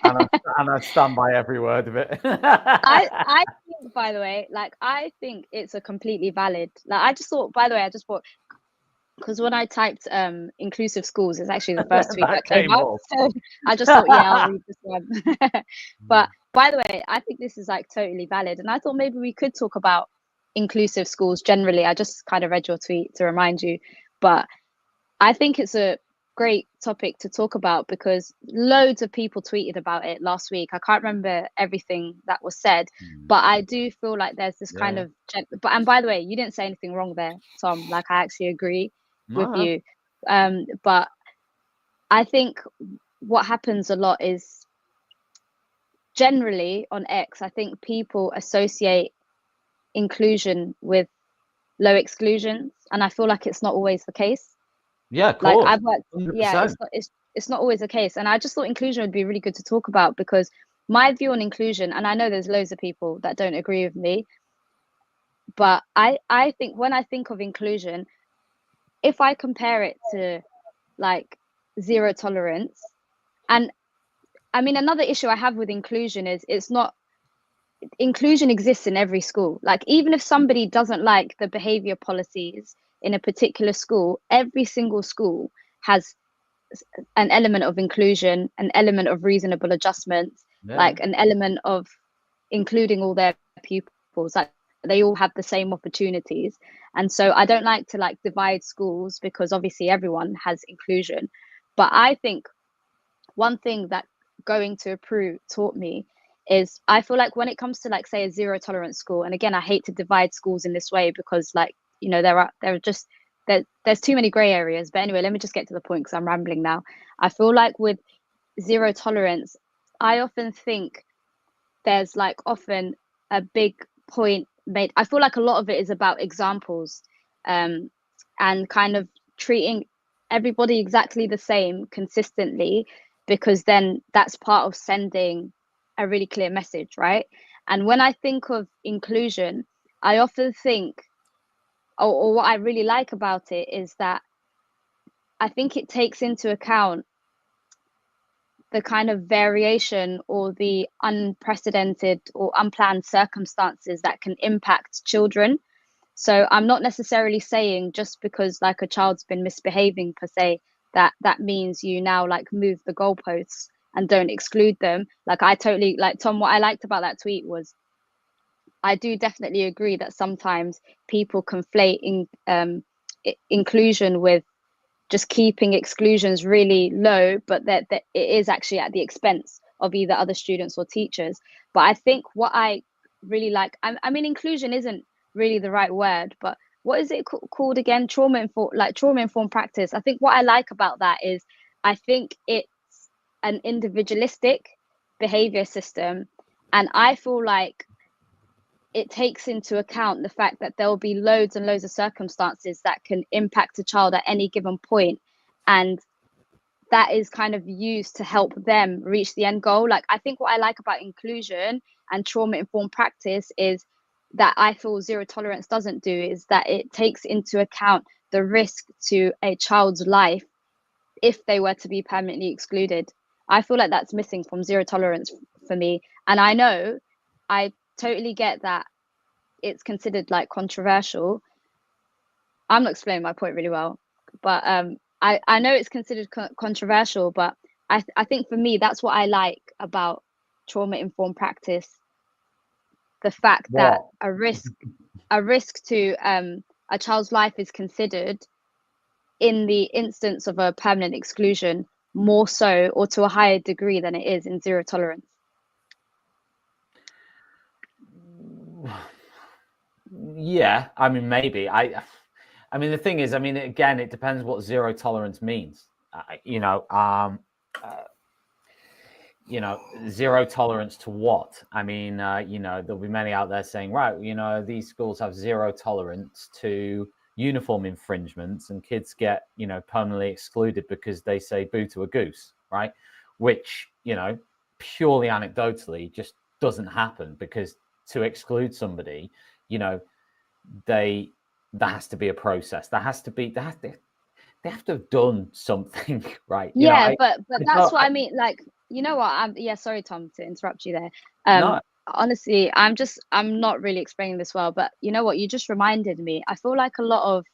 and I stand by every word of it. I think, by the way, I think it's a completely valid. I just thought, because when I typed inclusive schools, it's actually the first tweet that came up. So I just thought, I'll read this one. But by the way, I think this is totally valid, and I thought maybe we could talk about inclusive schools generally. I just kind of read your tweet to remind you, but I think it's a great topic to talk about because loads of people tweeted about it last week. I can't remember everything that was said, but I do feel like there's this kind of and by the way, you didn't say anything wrong there, Tom. I actually agree with you. But I think what happens a lot is generally on X, I think people associate inclusion with low exclusions, and I feel like it's not always the case. Yeah, cool. I've worked. 100%. Yeah, it's not always the case, and I just thought inclusion would be really good to talk about because my view on inclusion, and I know there's loads of people that don't agree with me, but I think when I think of inclusion, if I compare it to zero tolerance, and I mean another issue I have with inclusion is inclusion exists in every school. Even if somebody doesn't like the behavior policies in a particular school, every single school has an element of inclusion, an element of reasonable adjustment, an element of including all their pupils. They all have the same opportunities. And so I don't like to divide schools because obviously everyone has inclusion. But I think one thing that going to Peru taught me is I feel like when it comes to say a zero tolerance school, and again, I hate to divide schools in this way because there's too many gray areas. But anyway, let me just get to the point because I'm rambling now. I feel like with zero tolerance, I often think there's often a big point made. I feel like a lot of it is about examples and kind of treating everybody exactly the same consistently, because then that's part of sending a really clear message, right? And when I think of inclusion, I often think, or what I really like about it is that I think it takes into account the kind of variation or the unprecedented or unplanned circumstances that can impact children. So I'm not necessarily saying just because a child's been misbehaving per se, that means you now move the goalposts and don't exclude them. I totally Tom, what I liked about that tweet was I do definitely agree that sometimes people conflate inclusion with just keeping exclusions really low, but that it is actually at the expense of either other students or teachers. But I think what I really like, I mean, inclusion isn't really the right word, but what is it called again? Trauma informed practice. I think what I like about that is I think it's an individualistic behavior system, and I feel like it takes into account the fact that there will be loads and loads of circumstances that can impact a child at any given point, and that is kind of used to help them reach the end goal. Like, I think what I like about inclusion and trauma informed practice is that I feel zero tolerance doesn't do, is that it takes into account the risk to a child's life if they were to be permanently excluded. I feel like that's missing from zero tolerance for me. And I know I totally get that it's considered like controversial. I'm not explaining my point really well, but I know it's considered controversial, but I think for me, that's what I like about trauma informed practice. The fact that a risk to a child's life is considered in the instance of a permanent exclusion more so, or to a higher degree than it is in zero tolerance. Yeah, I mean, maybe. I mean, the thing is, I mean, again, it depends what zero tolerance means. Zero tolerance to what? I mean, there'll be many out there saying, right, these schools have zero tolerance to uniform infringements, and kids get, permanently excluded because they say boo to a goose, right? Which, purely anecdotally just doesn't happen, because to exclude somebody, there has to be a process. They have to have done something, right? But that's what I mean. Like, you know what? Sorry, Tom, to interrupt you there. No. Honestly, I'm not really explaining this well, but you know what? You just reminded me. I feel like a lot of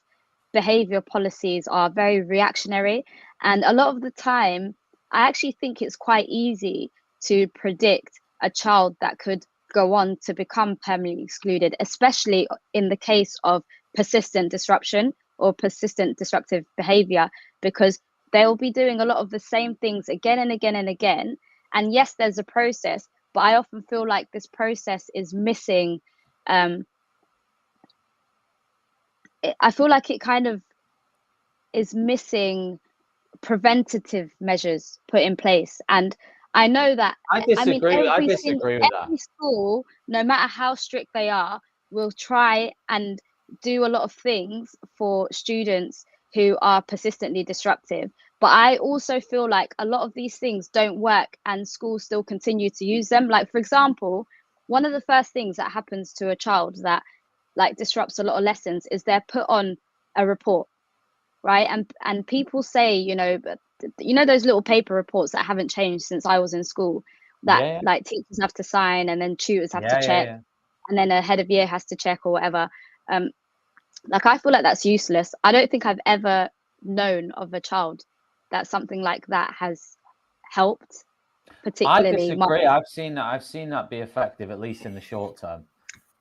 behavior policies are very reactionary, and a lot of the time, I actually think it's quite easy to predict a child that could go on to become permanently excluded, especially in the case of persistent disruption or persistent disruptive behavior, because they'll be doing a lot of the same things again and again and again. And yes, there's a process, but I often feel like this process is missing. I feel like it kind of is missing preventative measures put in place. And I know that I disagree with that. Every school, no matter how strict they are, will try and do a lot of things for students who are persistently disruptive. But I also feel like a lot of these things don't work and schools still continue to use them. Like, for example, one of the first things that happens to a child that like disrupts a lot of lessons is they're put on a report, right? And people say, those little paper reports that haven't changed since I was in school, that like teachers have to sign and then tutors have to check, and then a head of year has to check or whatever. Like, I feel like that's useless. I don't think I've ever known of a child that something like that has helped particularly. I disagree. I've seen that be effective, at least in the short term.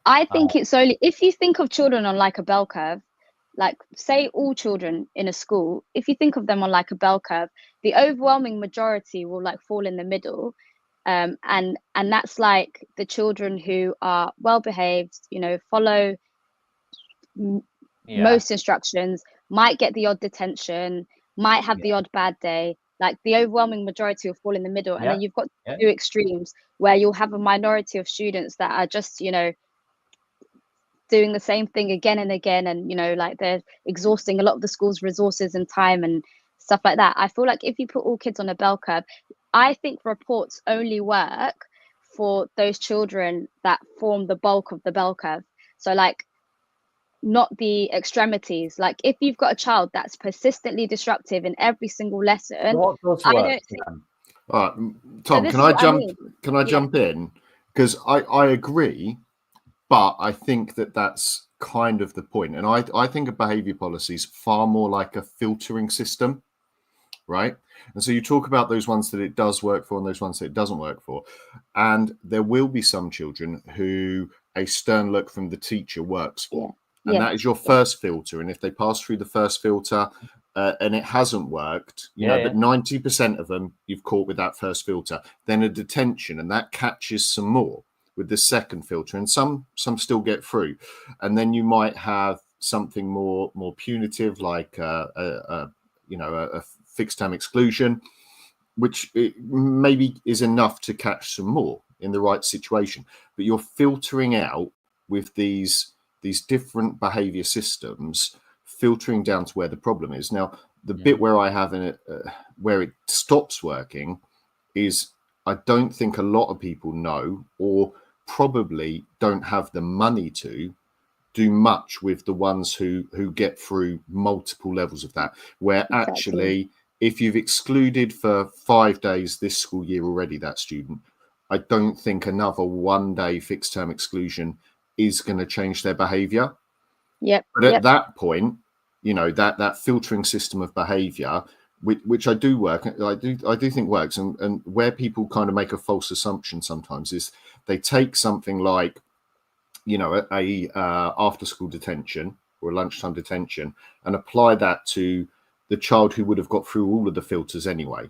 I think it's only if you think of children on like a bell curve, like say all children in a school, if you think of them on like a bell curve, the overwhelming majority will like fall in the middle. And that's like the children who are well behaved, follow most instructions, might get the odd detention, might have the odd bad day. Like, the overwhelming majority will fall in the middle. And then you've got two extremes where you'll have a minority of students that are just, doing the same thing again and again, and like they're exhausting a lot of the school's resources and time and stuff like that. I feel like if you put all kids on a bell curve, I think reports only work for those children that form the bulk of the bell curve. So like, not the extremities. Like, if you've got a child that's persistently disruptive in every single lesson, what does I work? don't think. All right, Tom, So can I jump? Can I jump in? Because I agree, but I think that's kind of the point. And I think of behavior policies far more like a filtering system, right? And so you talk about those ones that it does work for and those ones that it doesn't work for. And there will be some children who a stern look from the teacher works for. And that is your first filter. And if they pass through the first filter and it hasn't worked, but 90% of them you've caught with that first filter, then a detention, and that catches some more with the second filter, and some still get through. And then you might have something more punitive, like a fixed term exclusion, which maybe is enough to catch some more in the right situation. But you're filtering out with these different behavior systems, filtering down to where the problem is. Now, the bit where I have in it, where it stops working, is I don't think a lot of people know, or probably don't have the money to do much with the ones who get through multiple levels of that, where actually, if you've excluded for 5 days this school year already that student, I don't think another 1 day fixed term exclusion is going to change their behavior. But at that point, that filtering system of behavior, which I do think works, and where people kind of make a false assumption sometimes is they take something like, a after school detention or a lunchtime detention and apply that to the child who would have got through all of the filters anyway,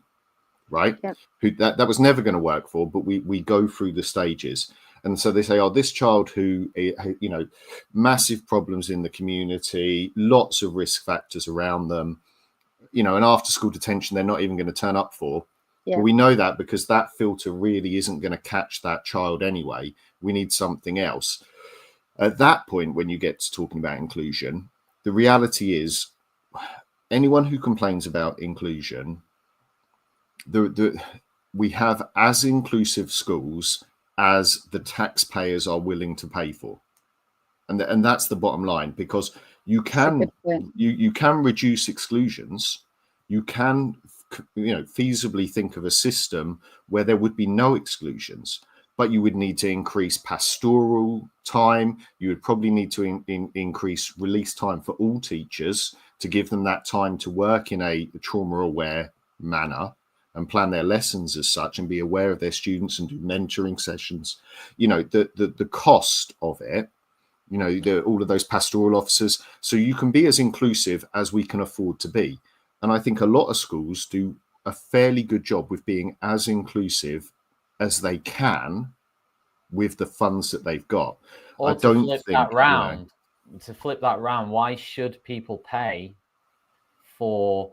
right? Who that was never going to work for, but we go through the stages. And so they say, this child who, massive problems in the community, lots of risk factors around them, an after school detention they're not even going to turn up for. Well, we know that because that filter really isn't going to catch that child anyway. We need something else. At that point, when you get to talking about inclusion, the reality is anyone who complains about inclusion, we have as inclusive schools as the taxpayers are willing to pay for. And that's the bottom line, because you can reduce exclusions. You can feasibly think of a system where there would be no exclusions, but you would need to increase pastoral time. You would probably need to increase release time for all teachers to give them that time to work in a trauma-aware manner and plan their lessons as such and be aware of their students and do mentoring sessions. The cost of it, all of those pastoral officers. So you can be as inclusive as we can afford to be. And I think a lot of schools do a fairly good job with being as inclusive as they can with the funds that they've got. Or I don't think to flip that round, why should people pay for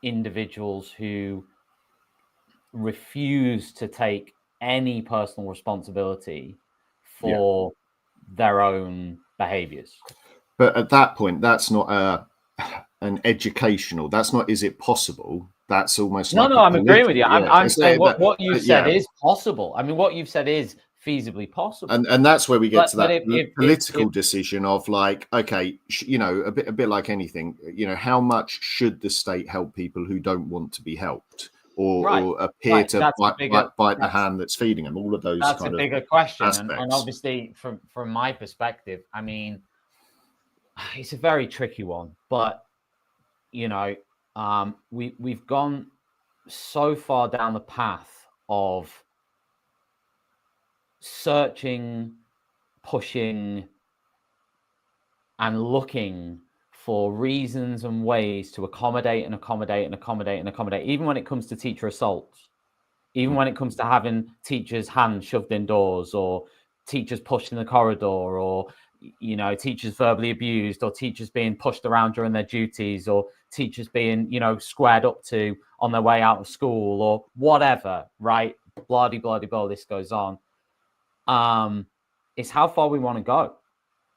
individuals who refuse to take any personal responsibility for their own behaviors? But at that point, that's not an educational, that's not, is it possible? That's almost no, I'm agreeing with you. I'm saying what you've said is possible. I mean, what you've said is feasibly possible. And that's where we get to that political decision of like, okay, a bit like anything, how much should the state help people who don't want to be helped or appear to bite the hand that's feeding them? All of those that's kind a of bigger question. aspects. And obviously from my perspective, I mean, it's a very tricky one, but we've gone so far down the path of searching, pushing, and looking for reasons and ways to accommodate, even when it comes to teacher assaults, even when it comes to having teachers' hands shoved indoors, or teachers pushed in the corridor, or teachers verbally abused, or teachers being pushed around during their duties, or teachers being, squared up to on their way out of school, or whatever, right? Blah, this goes on. It's how far we want to go.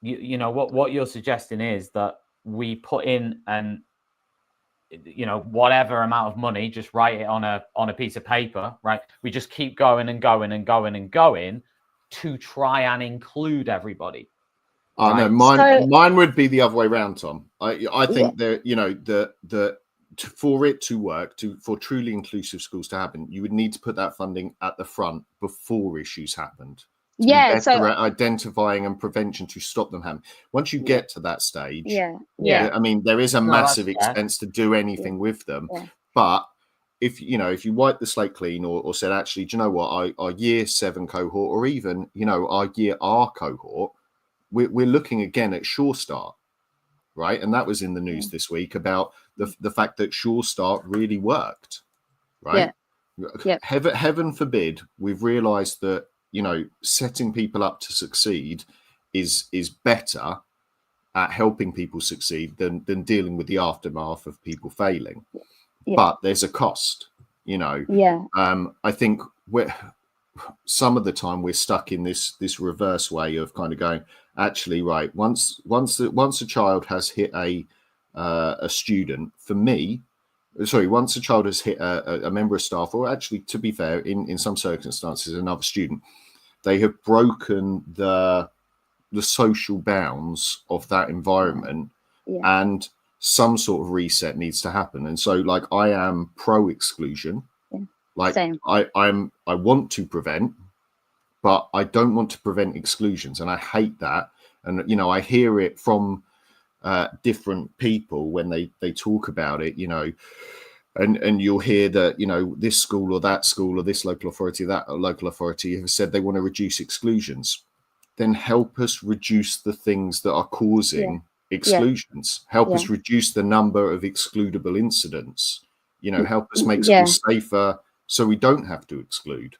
What you're suggesting is that we put in whatever amount of money, just write it on a piece of paper, right? We just keep going and going and going and going to try and include everybody. No, mine would be the other way around, Tom. I think that for it to work, for truly inclusive schools to happen, you would need to put that funding at the front before issues happened. So identifying and prevention to stop them happening. Once you get to that stage, I mean, there is a massive expense to do anything with them. But if you wipe the slate clean, or said, actually, do you know what, our year 7 cohort, or even our year R cohort, we're looking again at Sure Start, right? And that was in the news this week about the fact that Sure Start really worked, right? Heaven forbid we've realized that setting people up to succeed is better at helping people succeed than dealing with the aftermath of people failing. Yeah. But there's a cost, you know. I think some of the time we're stuck in this reverse way of kind of going, actually, right, once a child has hit a student, once a child has hit a member of staff, or actually, to be fair, in some circumstances another student, they have broken the social bounds of that environment, and some sort of reset needs to happen. And so, like, I am pro exclusion. Like, Same. I want to prevent, but I don't want to prevent exclusions, and I hate that. And you know, I hear it from different people when they talk about it, you know, and you'll hear that, you know, this school or that school or this local authority, that local authority have said they want to reduce exclusions. Then help us reduce the things that are causing exclusions. Help us reduce the number of excludable incidents. You know, help us make schools safer so we don't have to exclude.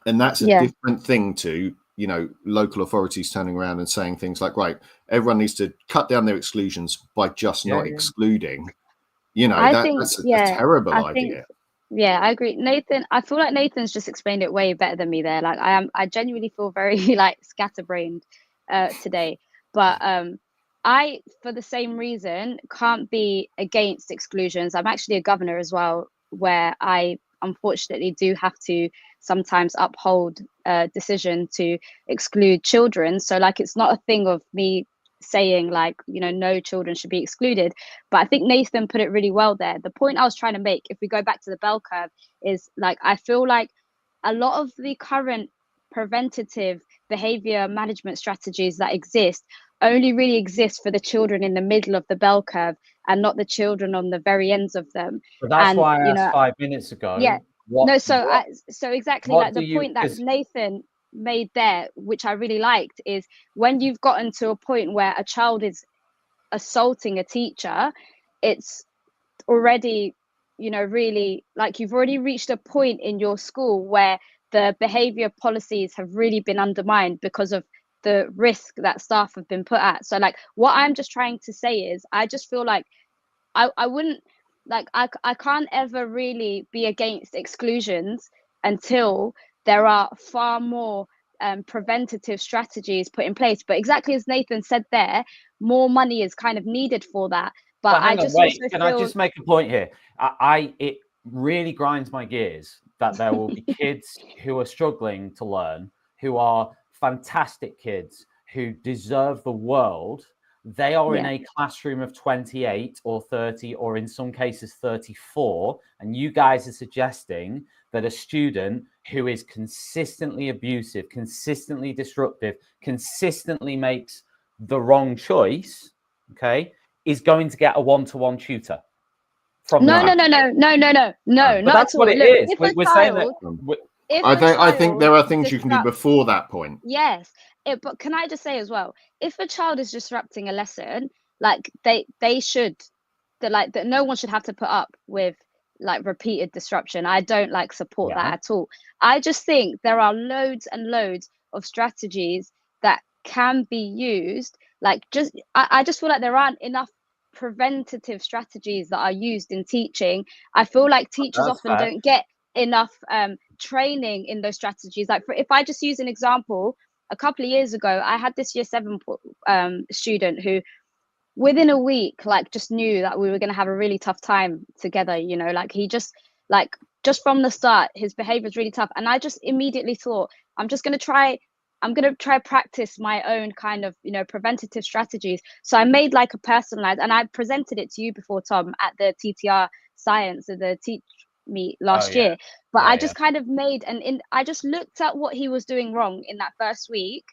And that's a different thing to, you know, local authorities turning around and saying things like, right, everyone needs to cut down their exclusions by just not excluding. You know, that's a terrible idea. I agree. Nathan, I feel like Nathan's just explained it way better than me there. Like, I genuinely feel very like scatterbrained today. But I, for the same reason, can't be against exclusions. I'm actually a governor as well, where I unfortunately do have to sometimes uphold a decision to exclude children. So like, it's not a thing of me saying like, you know, no children should be excluded. But I think Nathan put it really well there. The point I was trying to make, if we go back to the bell curve, is like, I feel like a lot of the current preventative behavior management strategies that exist only really exist for the children in the middle of the bell curve and not the children on the very ends of them. But that's why I asked 5 minutes ago. So exactly, like the point that Nathan made there, which I really liked, is when you've gotten to a point where a child is assaulting a teacher, it's already, you know, really like you've already reached a point in your school where the behavior policies have really been undermined because of the risk that staff have been put at. So like, what I'm just trying to say is, I just feel like I wouldn't, like, I can't ever really be against exclusions until there are far more preventative strategies put in place. But exactly as Nathan said there, more money is kind of needed for that. But I just can I just make a point here? It really grinds my gears that there will be kids who are struggling to learn, who are fantastic kids, who deserve the world. They are in a classroom of 28 or 30, or in some cases 34. And you guys are suggesting that a student who is consistently abusive, consistently disruptive, consistently makes the wrong choice, okay, is going to get a one-to-one tutor. No. That's what it is. We're saying that. I think there are things you can do before that point. Yes. But can I just say as well, if a child is disrupting a lesson, like they should, that no one should have to put up with like repeated disruption. I don't like support that at all. I just think there are loads and loads of strategies that can be used. Like, I just feel like there aren't enough preventative strategies that are used in teaching. I feel like teachers often don't get enough training in those strategies. Like, if I just use an example, a couple of years ago, I had this year 7 student who within a week, like, just knew that we were going to have a really tough time together. You know, like, he just from the start, his behavior is really tough. And I just immediately thought, I'm going to try practice my own kind of, you know, preventative strategies. So I made like a personalized, and I presented it to you before, Tom, at the TTR science of the Teach Meet last year. But I just kind of made, I just looked at what he was doing wrong in that first week.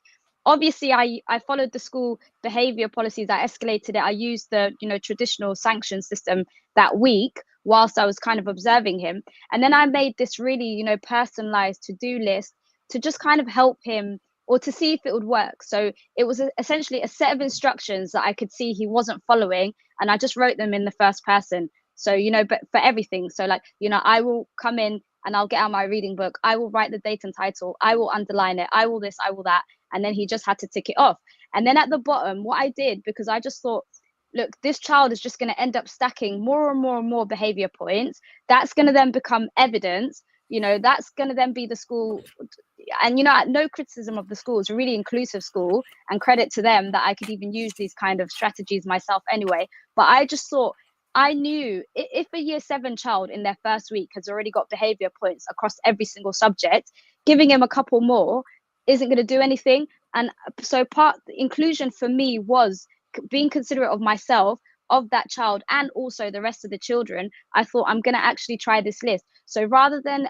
Obviously, I followed the school behavior policies. I escalated it. I used the, you know, traditional sanction system that week whilst I was kind of observing him. And then I made this really, you know, personalized to-do list to just kind of help him, or to see if it would work. So it was essentially a set of instructions that I could see he wasn't following, and I just wrote them in the first person. So, you know, but for everything. So like, you know, I will come in and I'll get out my reading book. I will write the date and title. I will underline it. I will this, I will that. And then he just had to tick it off. And then at the bottom, what I did, because I just thought, look, this child is just going to end up stacking more and more and more behavior points. That's going to then become evidence. That's going to then be the school. And, no criticism of the school. It's a really inclusive school, and credit to them that I could even use these kind of strategies myself anyway. But I just thought, I knew if a year 7 child in their first week has already got behavior points across every single subject, giving him a couple more isn't going to do anything. And so inclusion for me was being considerate of myself, of that child, and also the rest of the children. I thought, I'm going to actually try this list. So rather than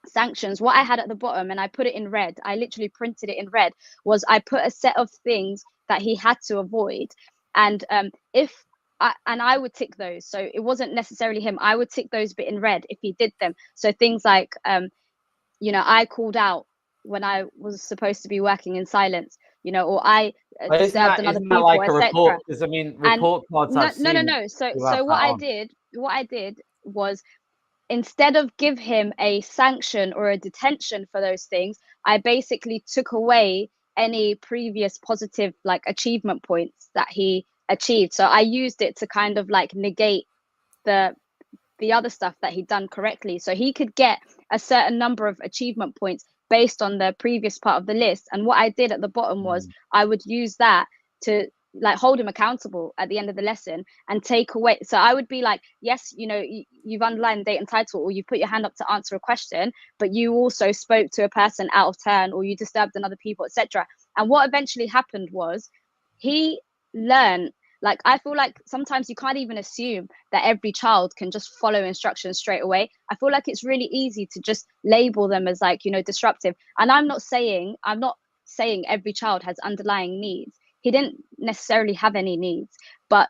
sanctions, what I had at the bottom, and I put it in red, I literally printed it in red, was I put a set of things that he had to avoid. And I would tick those. So it wasn't necessarily him. I would tick those bit in red if he did them. So things like, I called out when I was supposed to be working in silence, or I disturbed another people, like a etc. report? Because report cards. No. So what I did was, instead of give him a sanction or a detention for those things, I basically took away any previous positive achievement points that he achieved. So I used it to kind of negate the other stuff that he'd done correctly. So he could get a certain number of achievement points based on the previous part of the list. And what I did at the bottom was I would use that to hold him accountable at the end of the lesson and take away. So I would be like, yes, you've underlined date and title, or you put your hand up to answer a question, but you also spoke to a person out of turn, or you disturbed another people, etc. And what eventually happened was he learned. I feel like sometimes you can't even assume that every child can just follow instructions straight away. I feel like it's really easy to just label them as disruptive. And I'm not saying every child has underlying needs. He didn't necessarily have any needs, but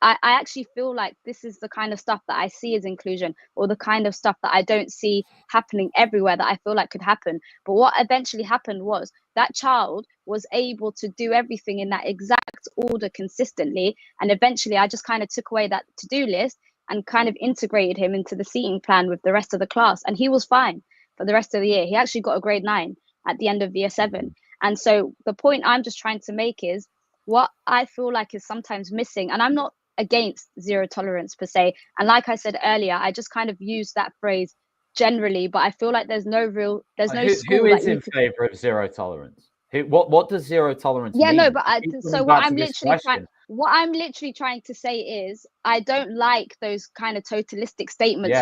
I actually feel like this is the kind of stuff that I see as inclusion, or the kind of stuff that I don't see happening everywhere that I feel like could happen. But what eventually happened was that child was able to do everything in that exact order consistently. And eventually I just kind of took away that to-do list and kind of integrated him into the seating plan with the rest of the class. And he was fine for the rest of the year. He actually got a grade 9 at the end of year 7. And so the point I'm just trying to make is, what I feel like is sometimes missing, and I'm not against zero tolerance per se. And like I said earlier, I just kind of use that phrase generally, but I feel like there's no school. Who is in favor of zero tolerance? What does zero tolerance mean? No, but what I'm literally trying to say is, I don't like those kind of totalistic statements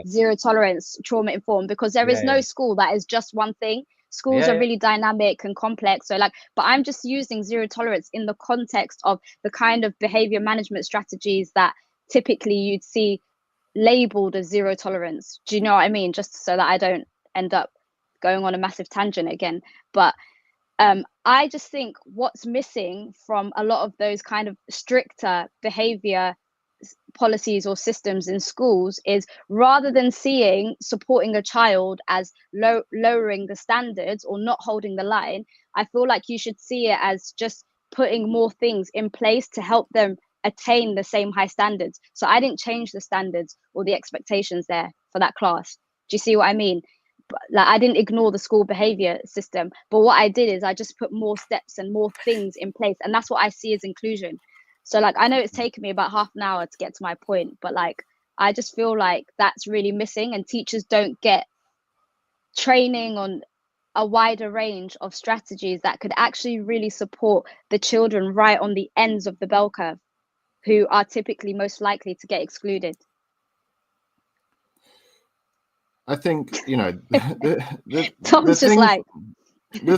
zero tolerance, trauma informed, because there is no school that is just one thing. Schools are really dynamic and complex. So but I'm just using zero tolerance in the context of the kind of behavior management strategies that typically you'd see labeled as zero tolerance. Do you know what I mean? Just so that I don't end up going on a massive tangent again. But I just think what's missing from a lot of those kind of stricter behavior policies or systems in schools is, rather than supporting a child as lowering the standards or not holding the line, I feel like you should see it as just putting more things in place to help them attain the same high standards. So I didn't change the standards or the expectations there for that class. Do you see what I mean? I didn't ignore the school behavior system, but what I did is I just put more steps and more things in place, and that's what I see as inclusion. So I know it's taken me about half an hour to get to my point, but I just feel like that's really missing, and teachers don't get training on a wider range of strategies that could actually really support the children right on the ends of the bell curve, who are typically most likely to get excluded. I think, the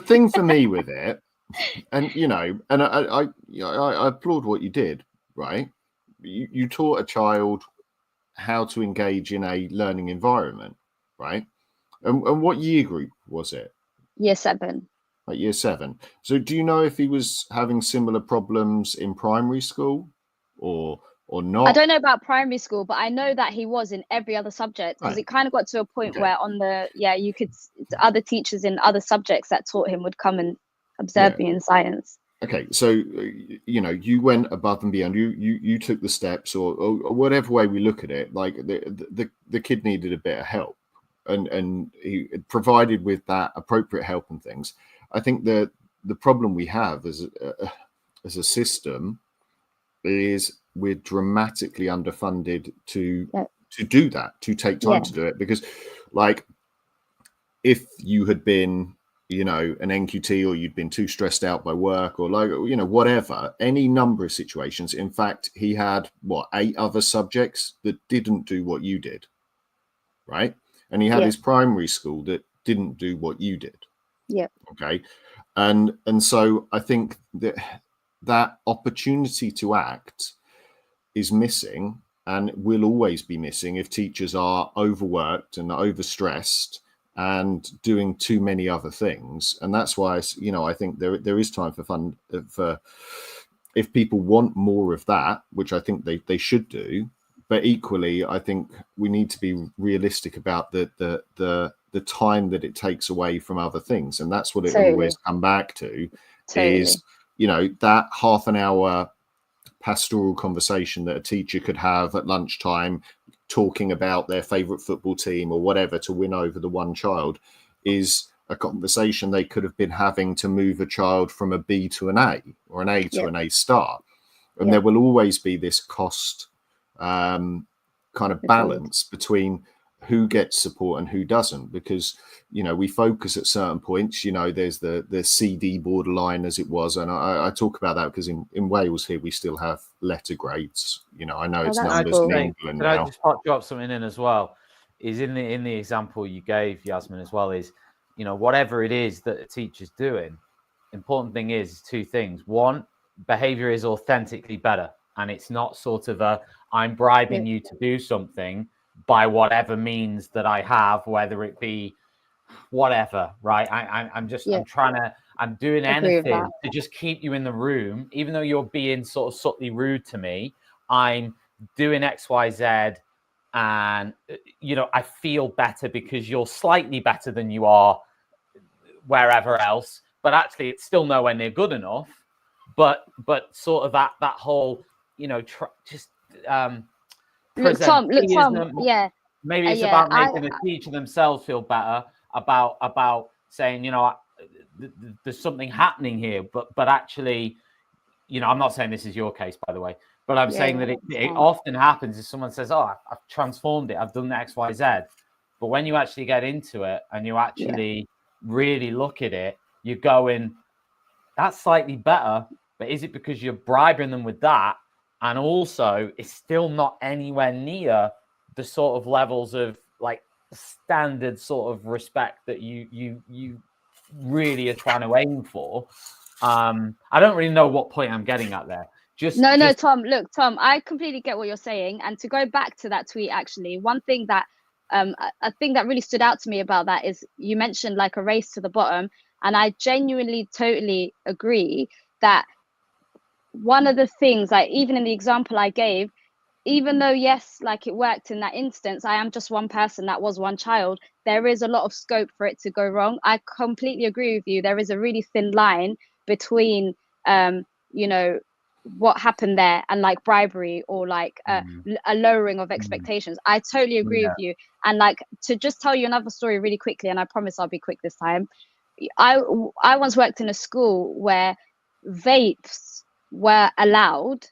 thing for me with it, and and I applaud what you did, right? You taught a child how to engage in a learning environment, right? And what year group was it? Year 7. Year 7. So do you know if he was having similar problems in primary school or not? I don't know about primary school, but I know that he was in every other subject, because it kind of got to a point where you could, other teachers in other subjects that taught him would come and observe me in science. Okay, so you went above and beyond. You took the steps, or whatever way we look at it. The kid needed a bit of help, and he provided with that appropriate help and things. I think that the problem we have as a system is we're dramatically underfunded to do that, to take time to do it. Because like if you had been, you know, an NQT, or you'd been too stressed out by work, or like, you know, whatever, any number of situations. In fact, he had 8 other subjects that didn't do what you did, right? And he had his primary school that didn't do what you did. Okay. And so I think that opportunity to act is missing, and will always be missing if teachers are overworked and overstressed and doing too many other things. And that's why, you know, I think there is time for fun, for if people want more of that, which I think they should do. But equally, I think we need to be realistic about the time that it takes away from other things. And that's what it always come back to, is, you know, that half an hour pastoral conversation that a teacher could have at lunchtime, talking about their favorite football team or whatever to win over the one child, is a conversation they could have been having to move a child from a B to an A, or an A to an A star. And there will always be this cost kind of balance between who gets support and who doesn't, because, you know, we focus at certain points. You know, there's the CD borderline, as it was, and I talk about that because in Wales here we still have letter grades. You know, I know it's numbers in England now. I just drop something in as well? Is in the example you gave, Yasmin, as well, is, you know, whatever it is that a teacher's doing, important thing is 2 things. One, behavior is authentically better, and it's not sort of a I'm bribing you to do something by whatever means that I have, whether it be whatever, right? I'm doing anything to just keep you in the room, even though you're being sort of subtly rude to me. I'm doing X, Y, Z, and, you know, I feel better because you're slightly better than you are wherever else, but actually it's still nowhere near good enough. But sort of that whole, you know, Look, Tom, maybe it's about making the teacher themselves feel better about saying, you know, there's something happening here, but actually, you know, I'm not saying this is your case, by the way, but I'm saying that it often happens if someone says, oh, I've transformed it, I've done X, Y, Z. But when you actually get into it and you actually really look at it, you're going, that's slightly better, but is it because you're bribing them with that? And also, it's still not anywhere near the sort of levels of like standard sort of respect that you really are trying to aim for. I don't really know what point I'm getting at there. No, Tom. Look, Tom, I completely get what you're saying. And to go back to that tweet, actually, one thing that a thing that really stood out to me about that is you mentioned like a race to the bottom, and I genuinely totally agree that one of the things, like even in the example I gave, even though yes, like it worked in that instance, I am just one person, that was one child, there is a lot of scope for it to go wrong. I completely agree with you. There is a really thin line between you know, what happened there and like bribery or like a lowering of expectations. I totally agree with you. And like, to just tell you another story really quickly, and I promise I'll be quick this time. I once worked in a school where vapes were allowed.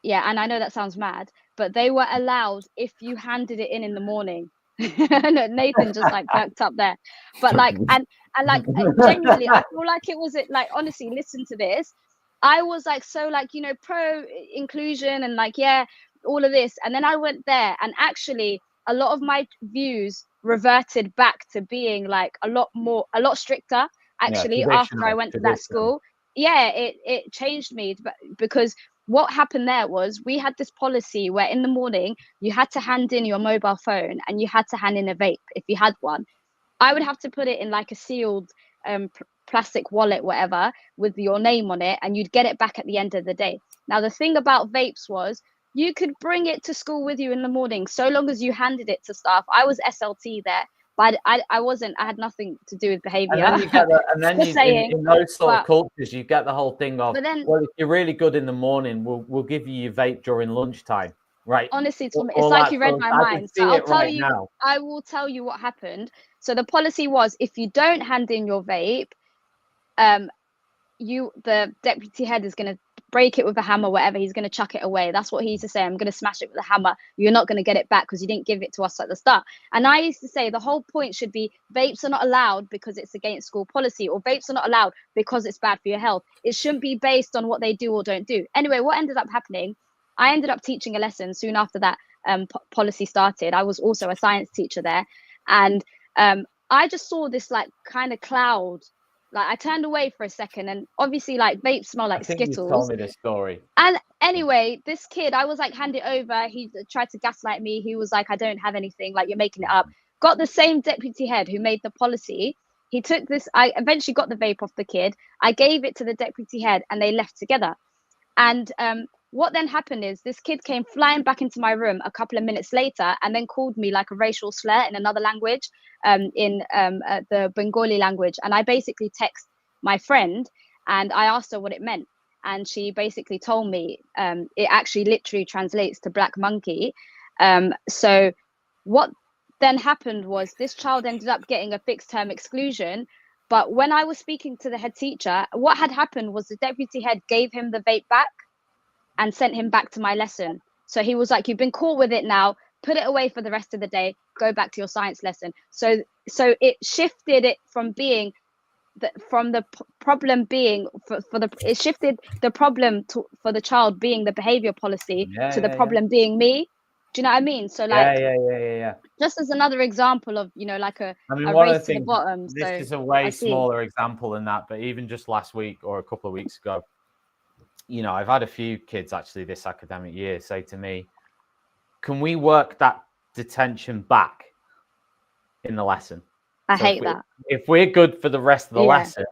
Yeah, and I know that sounds mad, but they were allowed if you handed it in the morning. Nathan just like perked up there, but like and like genuinely, I feel like it was it. Like honestly, listen to this. I was like so like, you know, pro inclusion and like all of this, and then I went there and actually a lot of my views reverted back to being like a lot stricter actually after I went to that school. It changed me, because what happened there was we had this policy where in the morning you had to hand in your mobile phone and you had to hand in a vape if you had one. I would have to put it in like a sealed plastic wallet, whatever, with your name on it, and you'd get it back at the end of the day. Now the thing about vapes was you could bring it to school with you in the morning so long as you handed it to staff. I was SLT there, but I wasn't. I had nothing to do with behavior. And then you get in those sort of cultures, you get the whole thing of, well, if you're really good in the morning, we'll give you your vape during lunchtime, right? Honestly, Tom, it's like you read my mind. So I'll tell you. I will tell you what happened. So the policy was, if you don't hand in your vape, the deputy head is going to break it with a hammer, whatever, he's going to chuck it away. That's what he used to say. I'm going to smash it with a hammer. You're not going to get it back because you didn't give it to us at the start. And I used to say the whole point should be vapes are not allowed because it's against school policy, or vapes are not allowed because it's bad for your health. It shouldn't be based on what they do or don't do. Anyway, what ended up happening, I ended up teaching a lesson soon after that policy started. I was also a science teacher there. And I just saw this like kind of cloud. Like I turned away for a second, and obviously like vapes smell like Skittles. You told me this story. And anyway, this kid, I was like, hand it over. He tried to gaslight me. He was like, I don't have anything. Like, you're making it up. Got the same deputy head who made the policy. He took this. I eventually got the vape off the kid. I gave it to the deputy head, and they left together. And what then happened is this kid came flying back into my room a couple of minutes later and then called me like a racial slur in another language, in the Bengali language. And I basically text my friend and I asked her what it meant. And she basically told me it actually literally translates to black monkey. So what then happened was this child ended up getting a fixed term exclusion. But when I was speaking to the head teacher, what had happened was the deputy head gave him the vape back and sent him back to my lesson. So he was like, you've been caught with it now, put it away for the rest of the day, go back to your science lesson. So it shifted it from being problem being it shifted the problem for the child being the behavior policy to the problem being me. Do you know what I mean? So like, yeah. Just as another example of, you know, like a race to the bottom. This is a way smaller example than that, but even just last week or a couple of weeks ago, you know, I've had a few kids actually this academic year say to me, can we work that detention back in the lesson? I hate that. If we're good for the rest of the lesson,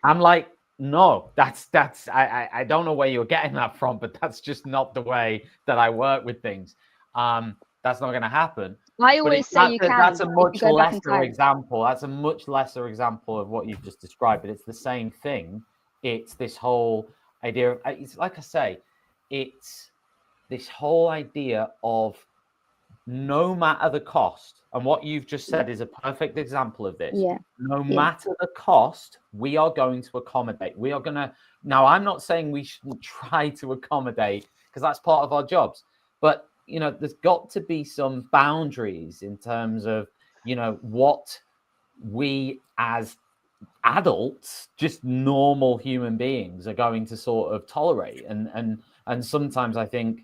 I'm like, no, that's I don't know where you're getting that from, but that's just not the way that I work with things. That's not going to happen. I always say you can. That's a much lesser example. That's a much lesser example of what you've just described, but it's the same thing. It's this whole idea of, it's like I say, it's this whole idea of no matter the cost, and what you've just said is a perfect example of this. No matter the cost, we are going to accommodate. We are going to, now I'm not saying we shouldn't try to accommodate because that's part of our jobs, but you know, there's got to be some boundaries in terms of, you know, what we as adults, just normal human beings, are going to sort of tolerate. And sometimes I think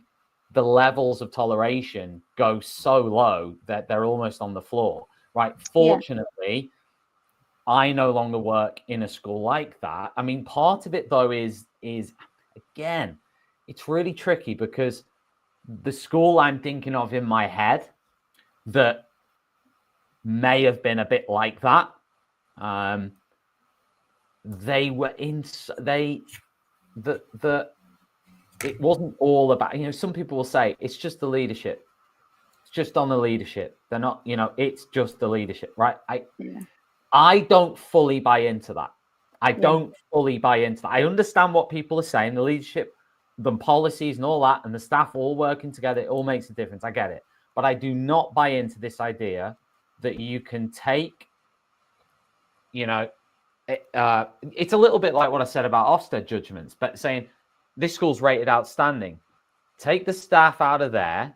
the levels of toleration go so low that they're almost on the floor, right? Fortunately, I no longer work in a school like that. I mean, part of it though is again, it's really tricky because the school I'm thinking of in my head that may have been a bit like that, they were it wasn't all about, you know, some people will say it's just the leadership. It's just on the leadership. They're not, you know, it's just the leadership, right? I don't fully buy into that. I don't fully buy into that. I understand what people are saying, the leadership, the policies and all that, and the staff all working together, it all makes a difference. I get it. But I do not buy into this idea that you can take, you know, it's a little bit like what I said about Ofsted judgments, but saying this school's rated outstanding. Take the staff out of there,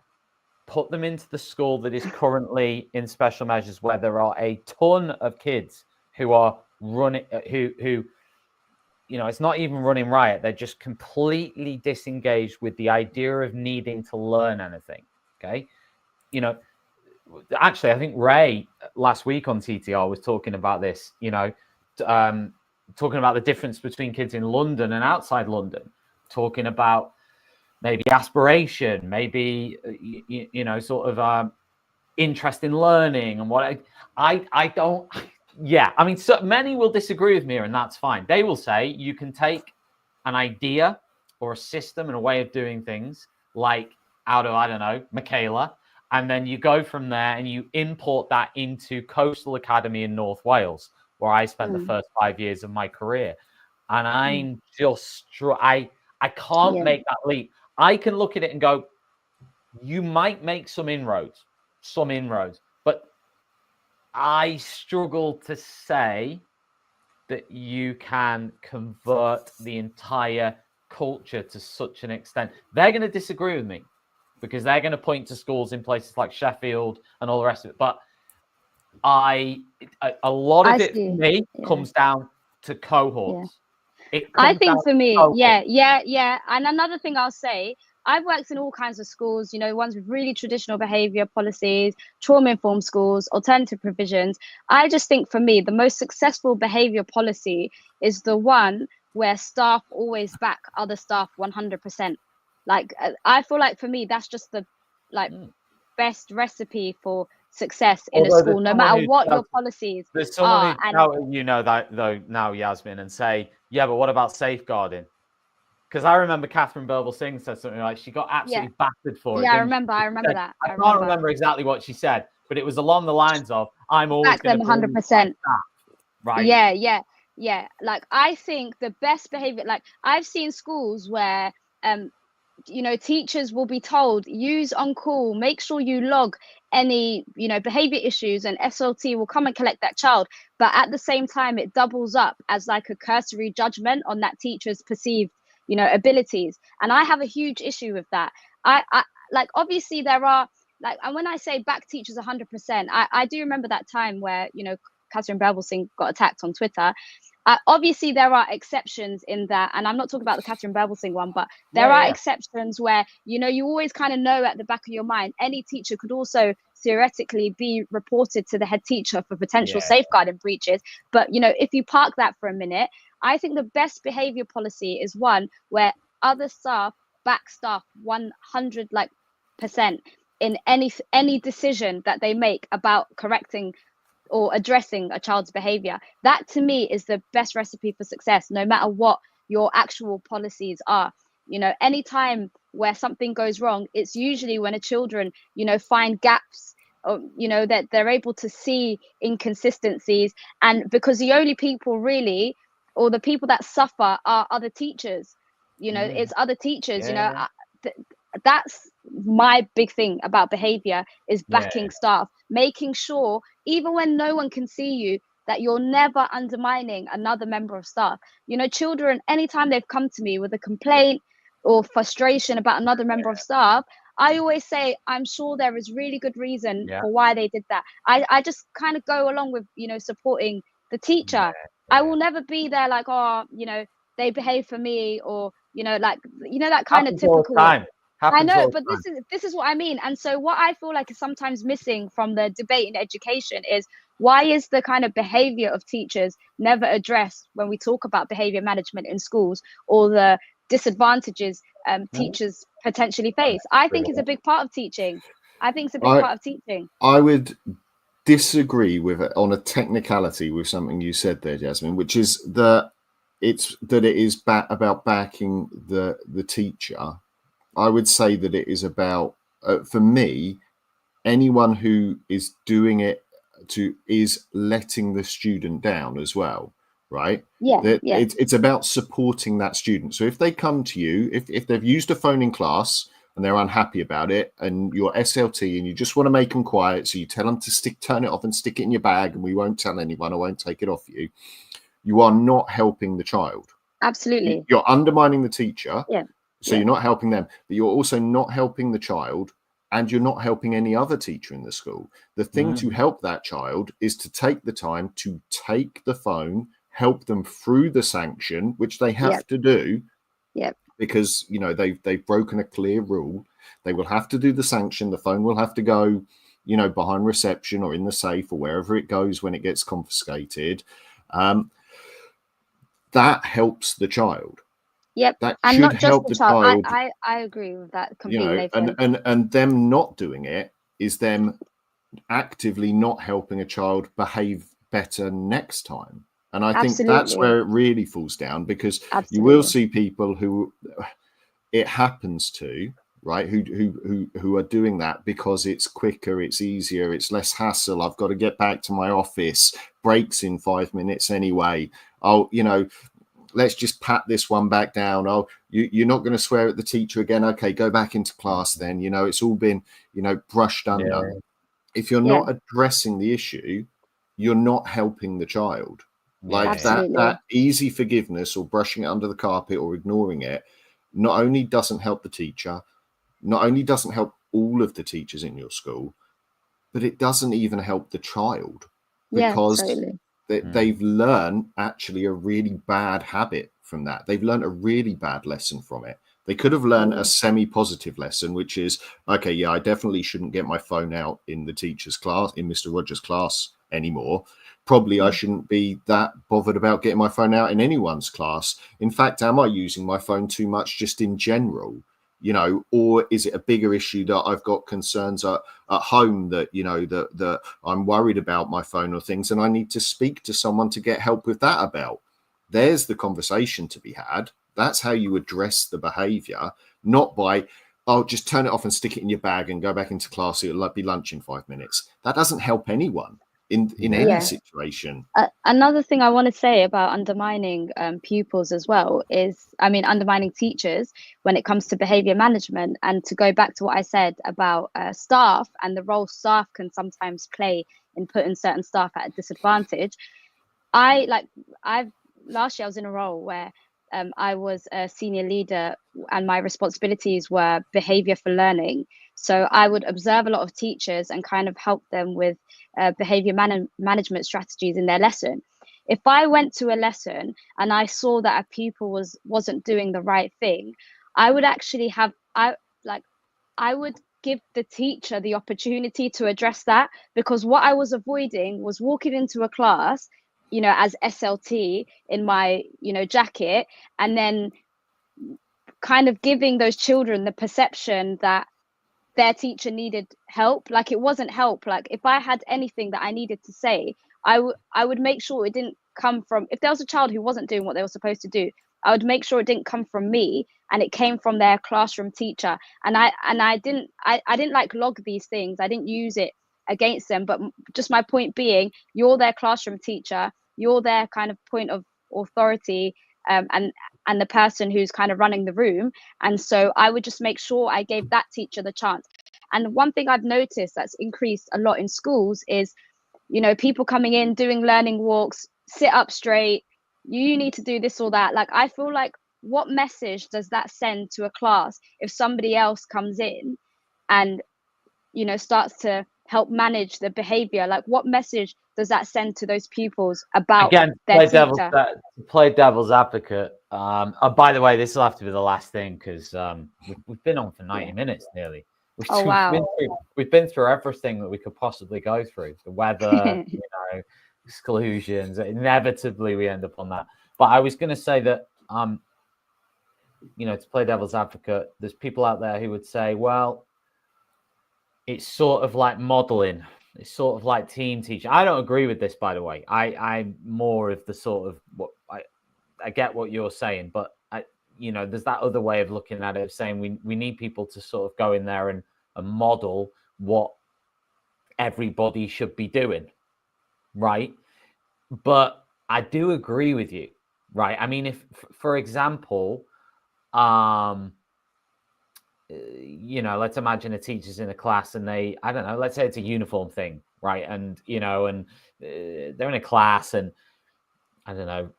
put them into the school that is currently in special measures where there are a ton of kids who are running, who you know, it's not even running riot. They're just completely disengaged with the idea of needing to learn anything. Okay. You know, actually, I think Ray last week on TTR was talking about this, you know, talking about the difference between kids in London and outside London, talking about maybe aspiration, maybe, you know, sort of interest in learning and what I don't. Yeah, I mean, so many will disagree with me, and that's fine. They will say you can take an idea or a system and a way of doing things, like out of, I don't know, Michaela, and then you go from there and you import that into Coastal Academy in North Wales, where I spent the first 5 years of my career. And I'm just, I can't make that leap. I can look at it and go, you might make some inroads, but I struggle to say that you can convert the entire culture to such an extent. They're going to disagree with me because they're going to point to schools in places like Sheffield and all the rest of it. But a lot of it for me comes down to cohorts. I think for me, yeah. And another thing I'll say, I've worked in all kinds of schools, you know, ones with really traditional behavior policies, trauma-informed schools, alternative provisions. I just think for me, the most successful behavior policy is the one where staff always back other staff 100%. Like, I feel like for me, that's just the best recipe for success in a school, no matter what your policies are. There's someone who you know that though now, Yasmin, and say, yeah, but what about safeguarding? Because I remember Catherine Birbal Singh said something like she got absolutely battered for it. Yeah, I remember that. I can't remember exactly what she said, but it was along the lines of, I'm always back them 100%. Right. Yeah. Like, I think the best behavior, like, I've seen schools where you know, teachers will be told, use on call, make sure you log any, you know, behavior issues, and SLT will come and collect that child. But at the same time, it doubles up as like a cursory judgment on that teacher's perceived, you know, abilities. And I have a huge issue with that. I like, obviously there are like, and when I say back teachers 100%, I do remember that time where, you know, Catherine Birbal Singh got attacked on Twitter. Obviously, there are exceptions in that, and I'm not talking about the Catherine Birbal Singh one, but there are exceptions where, you know, you always kind of know at the back of your mind, any teacher could also theoretically be reported to the head teacher for potential safeguarding breaches. But, you know, if you park that for a minute, I think the best behavior policy is one where other staff back staff 100% in any decision that they make about correcting or addressing a child's behavior. That to me is the best recipe for success, no matter what your actual policies are. You know, anytime where something goes wrong, it's usually when a children, you know, find gaps, or, you know, that they're able to see inconsistencies. And because the only people really, or the people that suffer are other teachers, you know, it's other teachers, you know, that's my big thing about behavior, is backing staff, making sure even when no one can see you, that you're never undermining another member of staff. You know, children, anytime they've come to me with a complaint or frustration about another member of staff, I always say, I'm sure there is really good reason for why they did that. I just kind of go along with, you know, supporting the teacher. I will never be there like, oh, you know, they behave for me, or, you know, like, you know, that kind of typical time. I know, but this is what I mean. And so what I feel like is sometimes missing from the debate in education is, why is the kind of behavior of teachers never addressed when we talk about behavior management in schools, or the disadvantages teachers potentially face? I think it's a big part of teaching. I would disagree with it on a technicality with something you said there, Jasmine, which is that it is about backing the teacher. I would say that it is about, for me, anyone who is doing it is letting the student down as well, right? It's about supporting that student. So if they come to you, if they've used a phone in class and they're unhappy about it, and you're SLT and you just want to make them quiet, so you tell them to turn it off and stick it in your bag, and we won't tell anyone, I won't take it off you. You are not helping the child. Absolutely. You're undermining the teacher. So you're not helping them, but you're also not helping the child, and you're not helping any other teacher in the school. The thing to help that child is to take the time to take the phone, help them through the sanction, which they have to do. Because, you know, they've broken a clear rule. They will have to do the sanction. The phone will have to go, you know, behind reception or in the safe or wherever it goes when it gets confiscated. That helps the child. That and should not just help the child. I agree with that completely. You know, and them not doing it is them actively not helping a child behave better next time. And I think that's where it really falls down, because you will see people who it happens to, right, who are doing that because it's quicker, it's easier, it's less hassle. I've got to get back to my office, breaks in 5 minutes anyway. Oh, you know, let's just pat this one back down. Oh, you're not going to swear at the teacher again. Okay, go back into class then. You know, it's all been, you know, brushed under. If you're not addressing the issue, you're not helping the child. Like that easy forgiveness or brushing it under the carpet or ignoring it not only doesn't help the teacher, not only doesn't help all of the teachers in your school, but it doesn't even help the child, because they've learned actually a really bad habit from that. They've learned a really bad lesson from it. They could have learned a semi-positive lesson, which is, okay, yeah, I definitely shouldn't get my phone out in the teacher's class, in Mr. Rogers' class anymore. Probably I shouldn't be that bothered about getting my phone out in anyone's class. In fact, am I using my phone too much just in general? You know, or is it a bigger issue that I've got concerns at home that, you know, that I'm worried about my phone or things, and I need to speak to someone to get help with that about? There's the conversation to be had. That's how you address the behavior, not by, oh, just turn it off and stick it in your bag and go back into class. It'll be lunch in 5 minutes. That doesn't help anyone in any situation. Another thing I want to say about undermining pupils as well is, I mean, undermining teachers when it comes to behavior management. And to go back to what I said about staff and the role staff can sometimes play in putting certain staff at a disadvantage. Last year I was in a role where I was a senior leader and my responsibilities were behavior for learning. So I would observe a lot of teachers and kind of help them with behavior management strategies in their lesson. If I went to a lesson and I saw that a pupil wasn't doing the right thing, I would actually I would give the teacher the opportunity to address that, because what I was avoiding was walking into a class, you know, as SLT in my, you know, jacket, and then kind of giving those children the perception that their teacher needed help. Like, it wasn't help. Like, if I had anything that I needed to say, I would make sure it didn't come from, if there was a child who wasn't doing what they were supposed to do, I would make sure it didn't come from me and it came from their classroom teacher. And I didn't like log these things. I didn't use it against them, but just my point being, you're their classroom teacher, you're their kind of point of authority, and the person who's kind of running the room. And so I would just make sure I gave that teacher the chance. And one thing I've noticed that's increased a lot in schools is, you know, people coming in, doing learning walks, sit up straight, you need to do this or that. Like, I feel like, what message does that send to a class if somebody else comes in and, you know, starts to help manage the behavior? Like, what message does that send to those pupils about their teacher? Play devil's advocate. By the way, this will have to be the last thing, because we've been on for 90 minutes nearly. We've been through everything that we could possibly go through. The weather, you know, exclusions. Inevitably, we end up on that. But I was going to say that, you know, to play devil's advocate, there's people out there who would say, well, it's sort of like modeling. It's sort of like team teaching. I don't agree with this, by the way. I'm more of the sort of, what I get what you're saying, but you know, there's that other way of looking at it, of saying we need people to sort of go in there and model what everybody should be doing, right? But I do agree with you, right? I mean, if, for example, you know, let's imagine a teacher's in a class and I don't know, let's say it's a uniform thing, right? And, you know, and they're in a class and, I don't know,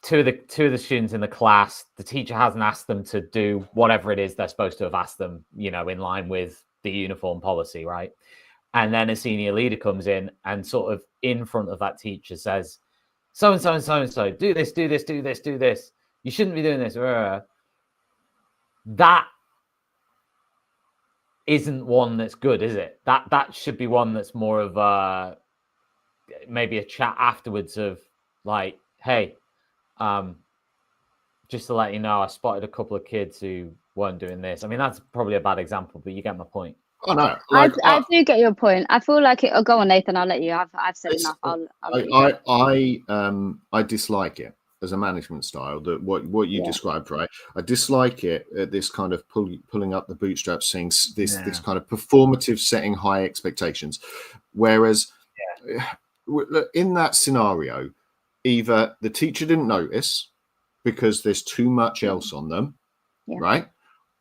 two of the students in the class, the teacher hasn't asked them to do whatever it is they're supposed to have asked them, you know, in line with the uniform policy, right? And then a senior leader comes in and sort of in front of that teacher says, so-and-so and so-and-so, do this, do this, do this, do this. You shouldn't be doing this. That isn't one that's good, is it? That should be one that's more of maybe a chat afterwards of like, hey, just to let you know, I spotted a couple of kids who weren't doing this. I mean, that's probably a bad example, but you get my point. Oh no, like, I do get your point. I feel like it. Oh, go on, Nathan. I'll let you. I've said enough. I dislike it as a management style. That what you described, right? I dislike it at this kind of pulling up the bootstraps, saying this kind of performative, setting high expectations. Whereas in that scenario, either the teacher didn't notice because there's too much else on them, right?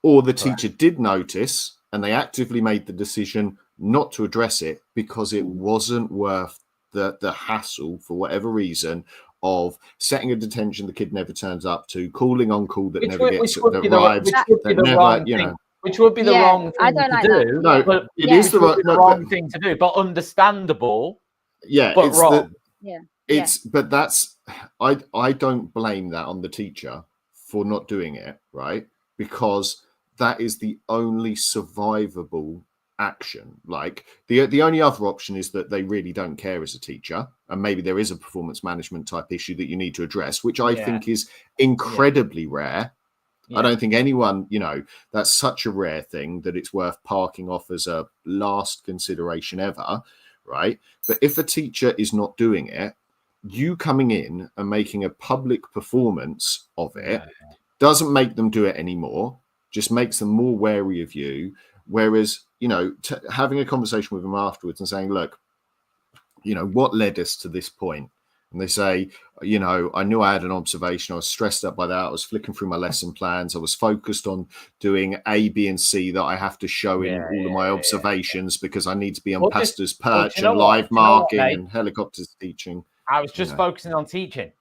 Or the teacher did notice and they actively made the decision not to address it because it wasn't worth the hassle for whatever reason of setting a detention the kid never turns up to, calling on call that Which never would- gets which would that be the- arrives, which would be that the never, wrong you thing. know. Which would be the wrong I thing don't to like do. that. No, But it Yeah. is the which would be right. the No, wrong thing to do, but understandable. yeah, but it's wrong. but that's I don't blame that on the teacher for not doing it, right? Because that is the only survivable action. Like the only other option is that they really don't care as a teacher, and maybe there is a performance management type issue that you need to address, which I think is incredibly rare. I don't think anyone, that's such a rare thing that it's worth parking off as a last consideration ever, right? But if a teacher is not doing it, you coming in and making a public performance of it doesn't make them do it anymore, just makes them more wary of you. Whereas, having a conversation with them afterwards and saying, look, what led us to this point? And they say, I knew I had an observation. I was stressed out by that. I was flicking through my lesson plans. I was focused on doing A, B, and C that I have to show in all of my observations because I need to be on Pastor's Perch and live marking and helicopters teaching. I was just focusing on teaching.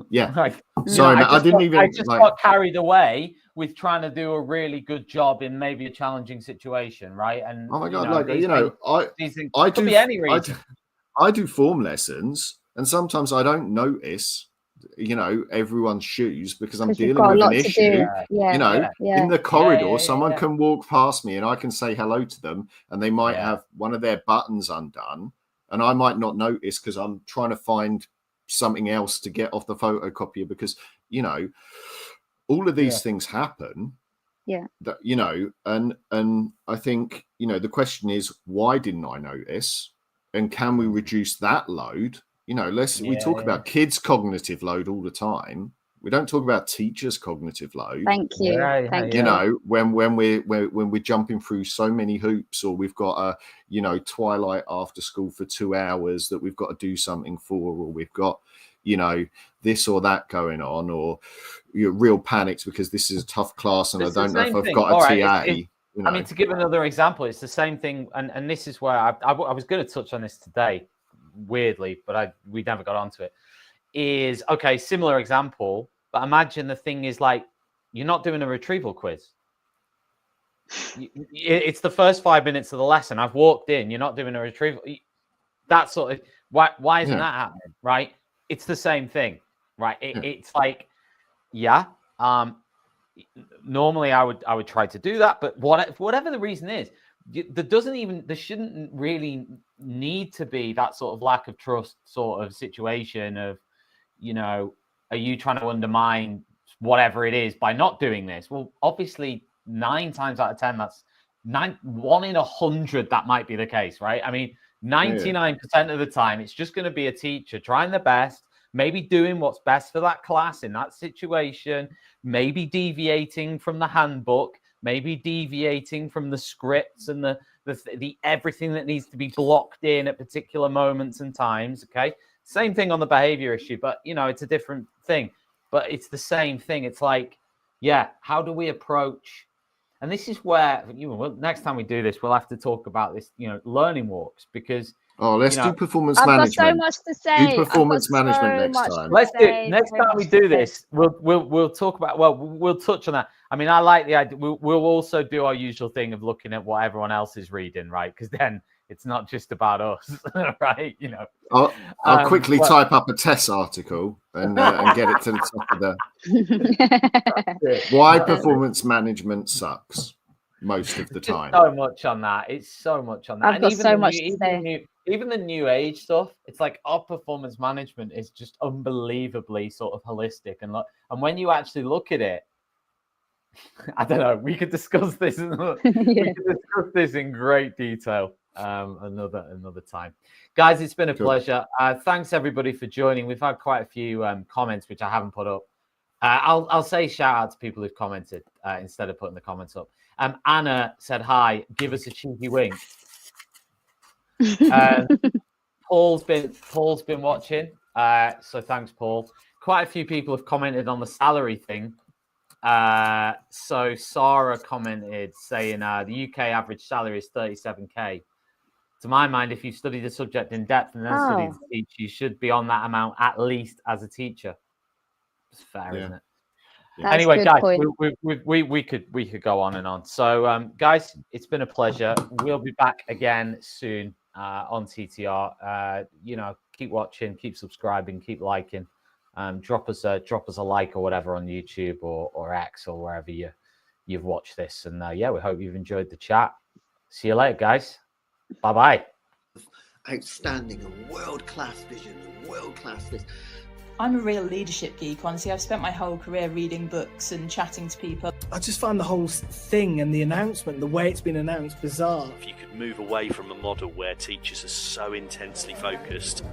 Yeah. Sorry, I didn't even. I just got carried away with trying to do a really good job in maybe a challenging situation, right? And oh my God, I do. Be any reason. I do form lessons, and sometimes I don't notice, everyone's shoes because I'm dealing with an issue. In the corridor, someone can walk past me and I can say hello to them, and they might have one of their buttons undone, and I might not notice because I'm trying to find something else to get off the photocopier because, all of these things happen. That, and I think, the question is, why didn't I notice? And can we reduce that load? We talk about kids' cognitive load all the time. We don't talk about teachers' cognitive load. Thank you. Thank you. When we're jumping through so many hoops, or we've got a twilight after school for 2 hours that we've got to do something for, or we've got this or that going on, or you're real panics because this is a tough class and I don't know if I've got a TA. I mean, to give another example, it's the same thing, and this is where I was going to touch on this today, weirdly, but we never got onto it. Is okay, similar example, but imagine the thing is like you're not doing a retrieval quiz. It's the first 5 minutes of the lesson. I've walked in. You're not doing a retrieval. That sort of why isn't that happening? Right? It's the same thing, right? It's like, normally I would try to do that, but whatever the reason is, there shouldn't really need to be that sort of lack of trust sort of situation of, are you trying to undermine whatever it is by not doing this? Well, obviously 9 times out of 10, that's 1 in 100 that might be the case, right? I mean, 99% of the time, it's just going to be a teacher trying their best, maybe doing what's best for that class in that situation, maybe deviating from the handbook, maybe deviating from the scripts and the everything that needs to be blocked in at particular moments and times. Okay, same thing on the behavior issue, but it's a different thing. But it's the same thing. It's like, how do we approach? And this is where next time we do this, we'll have to talk about this, learning walks, because let's do performance I've management. got so much to say. Do performance management next time. Let's do next time we do this. We'll talk about. Well, we'll touch on that. I mean, I like the idea. We'll also do our usual thing of looking at what everyone else is reading, right? Because then it's not just about us, right? I'll quickly type up a test article and get it to the top of the. Why performance management sucks most of the time. So much on that. It's so much on that. I've got so much to say. Even the new age stuff, it's like our performance management is just unbelievably sort of holistic. And when you actually look at it, I don't know, we could discuss this. We could discuss this in great detail another time. Guys, it's been a pleasure. Thanks everybody for joining. We've had quite a few comments, which I haven't put up. I'll say shout out to people who've commented instead of putting the comments up. Anna said, hi, give us a cheeky wink. Paul's been watching, so thanks, Paul. Quite a few people have commented on the salary thing. So Sarah commented saying the UK average salary is 37k. to my mind, if you study the subject in depth and then study to teach, you should be on that amount at least as a teacher. It's fair, isn't it? That's anyway, guys, we could go on and on. So, guys, it's been a pleasure. We'll be back again soon on TTR. Keep watching, keep subscribing, keep liking. Drop us a like or whatever on YouTube or X or wherever you've watched this. And we hope you've enjoyed the chat. See you later, guys. Bye bye. Outstanding and world-class vision and world-class this. I'm a real leadership geek, honestly. I've spent my whole career reading books and chatting to people. I just find the whole thing and the announcement, the way it's been announced, bizarre. If you could move away from a model where teachers are so intensely focused.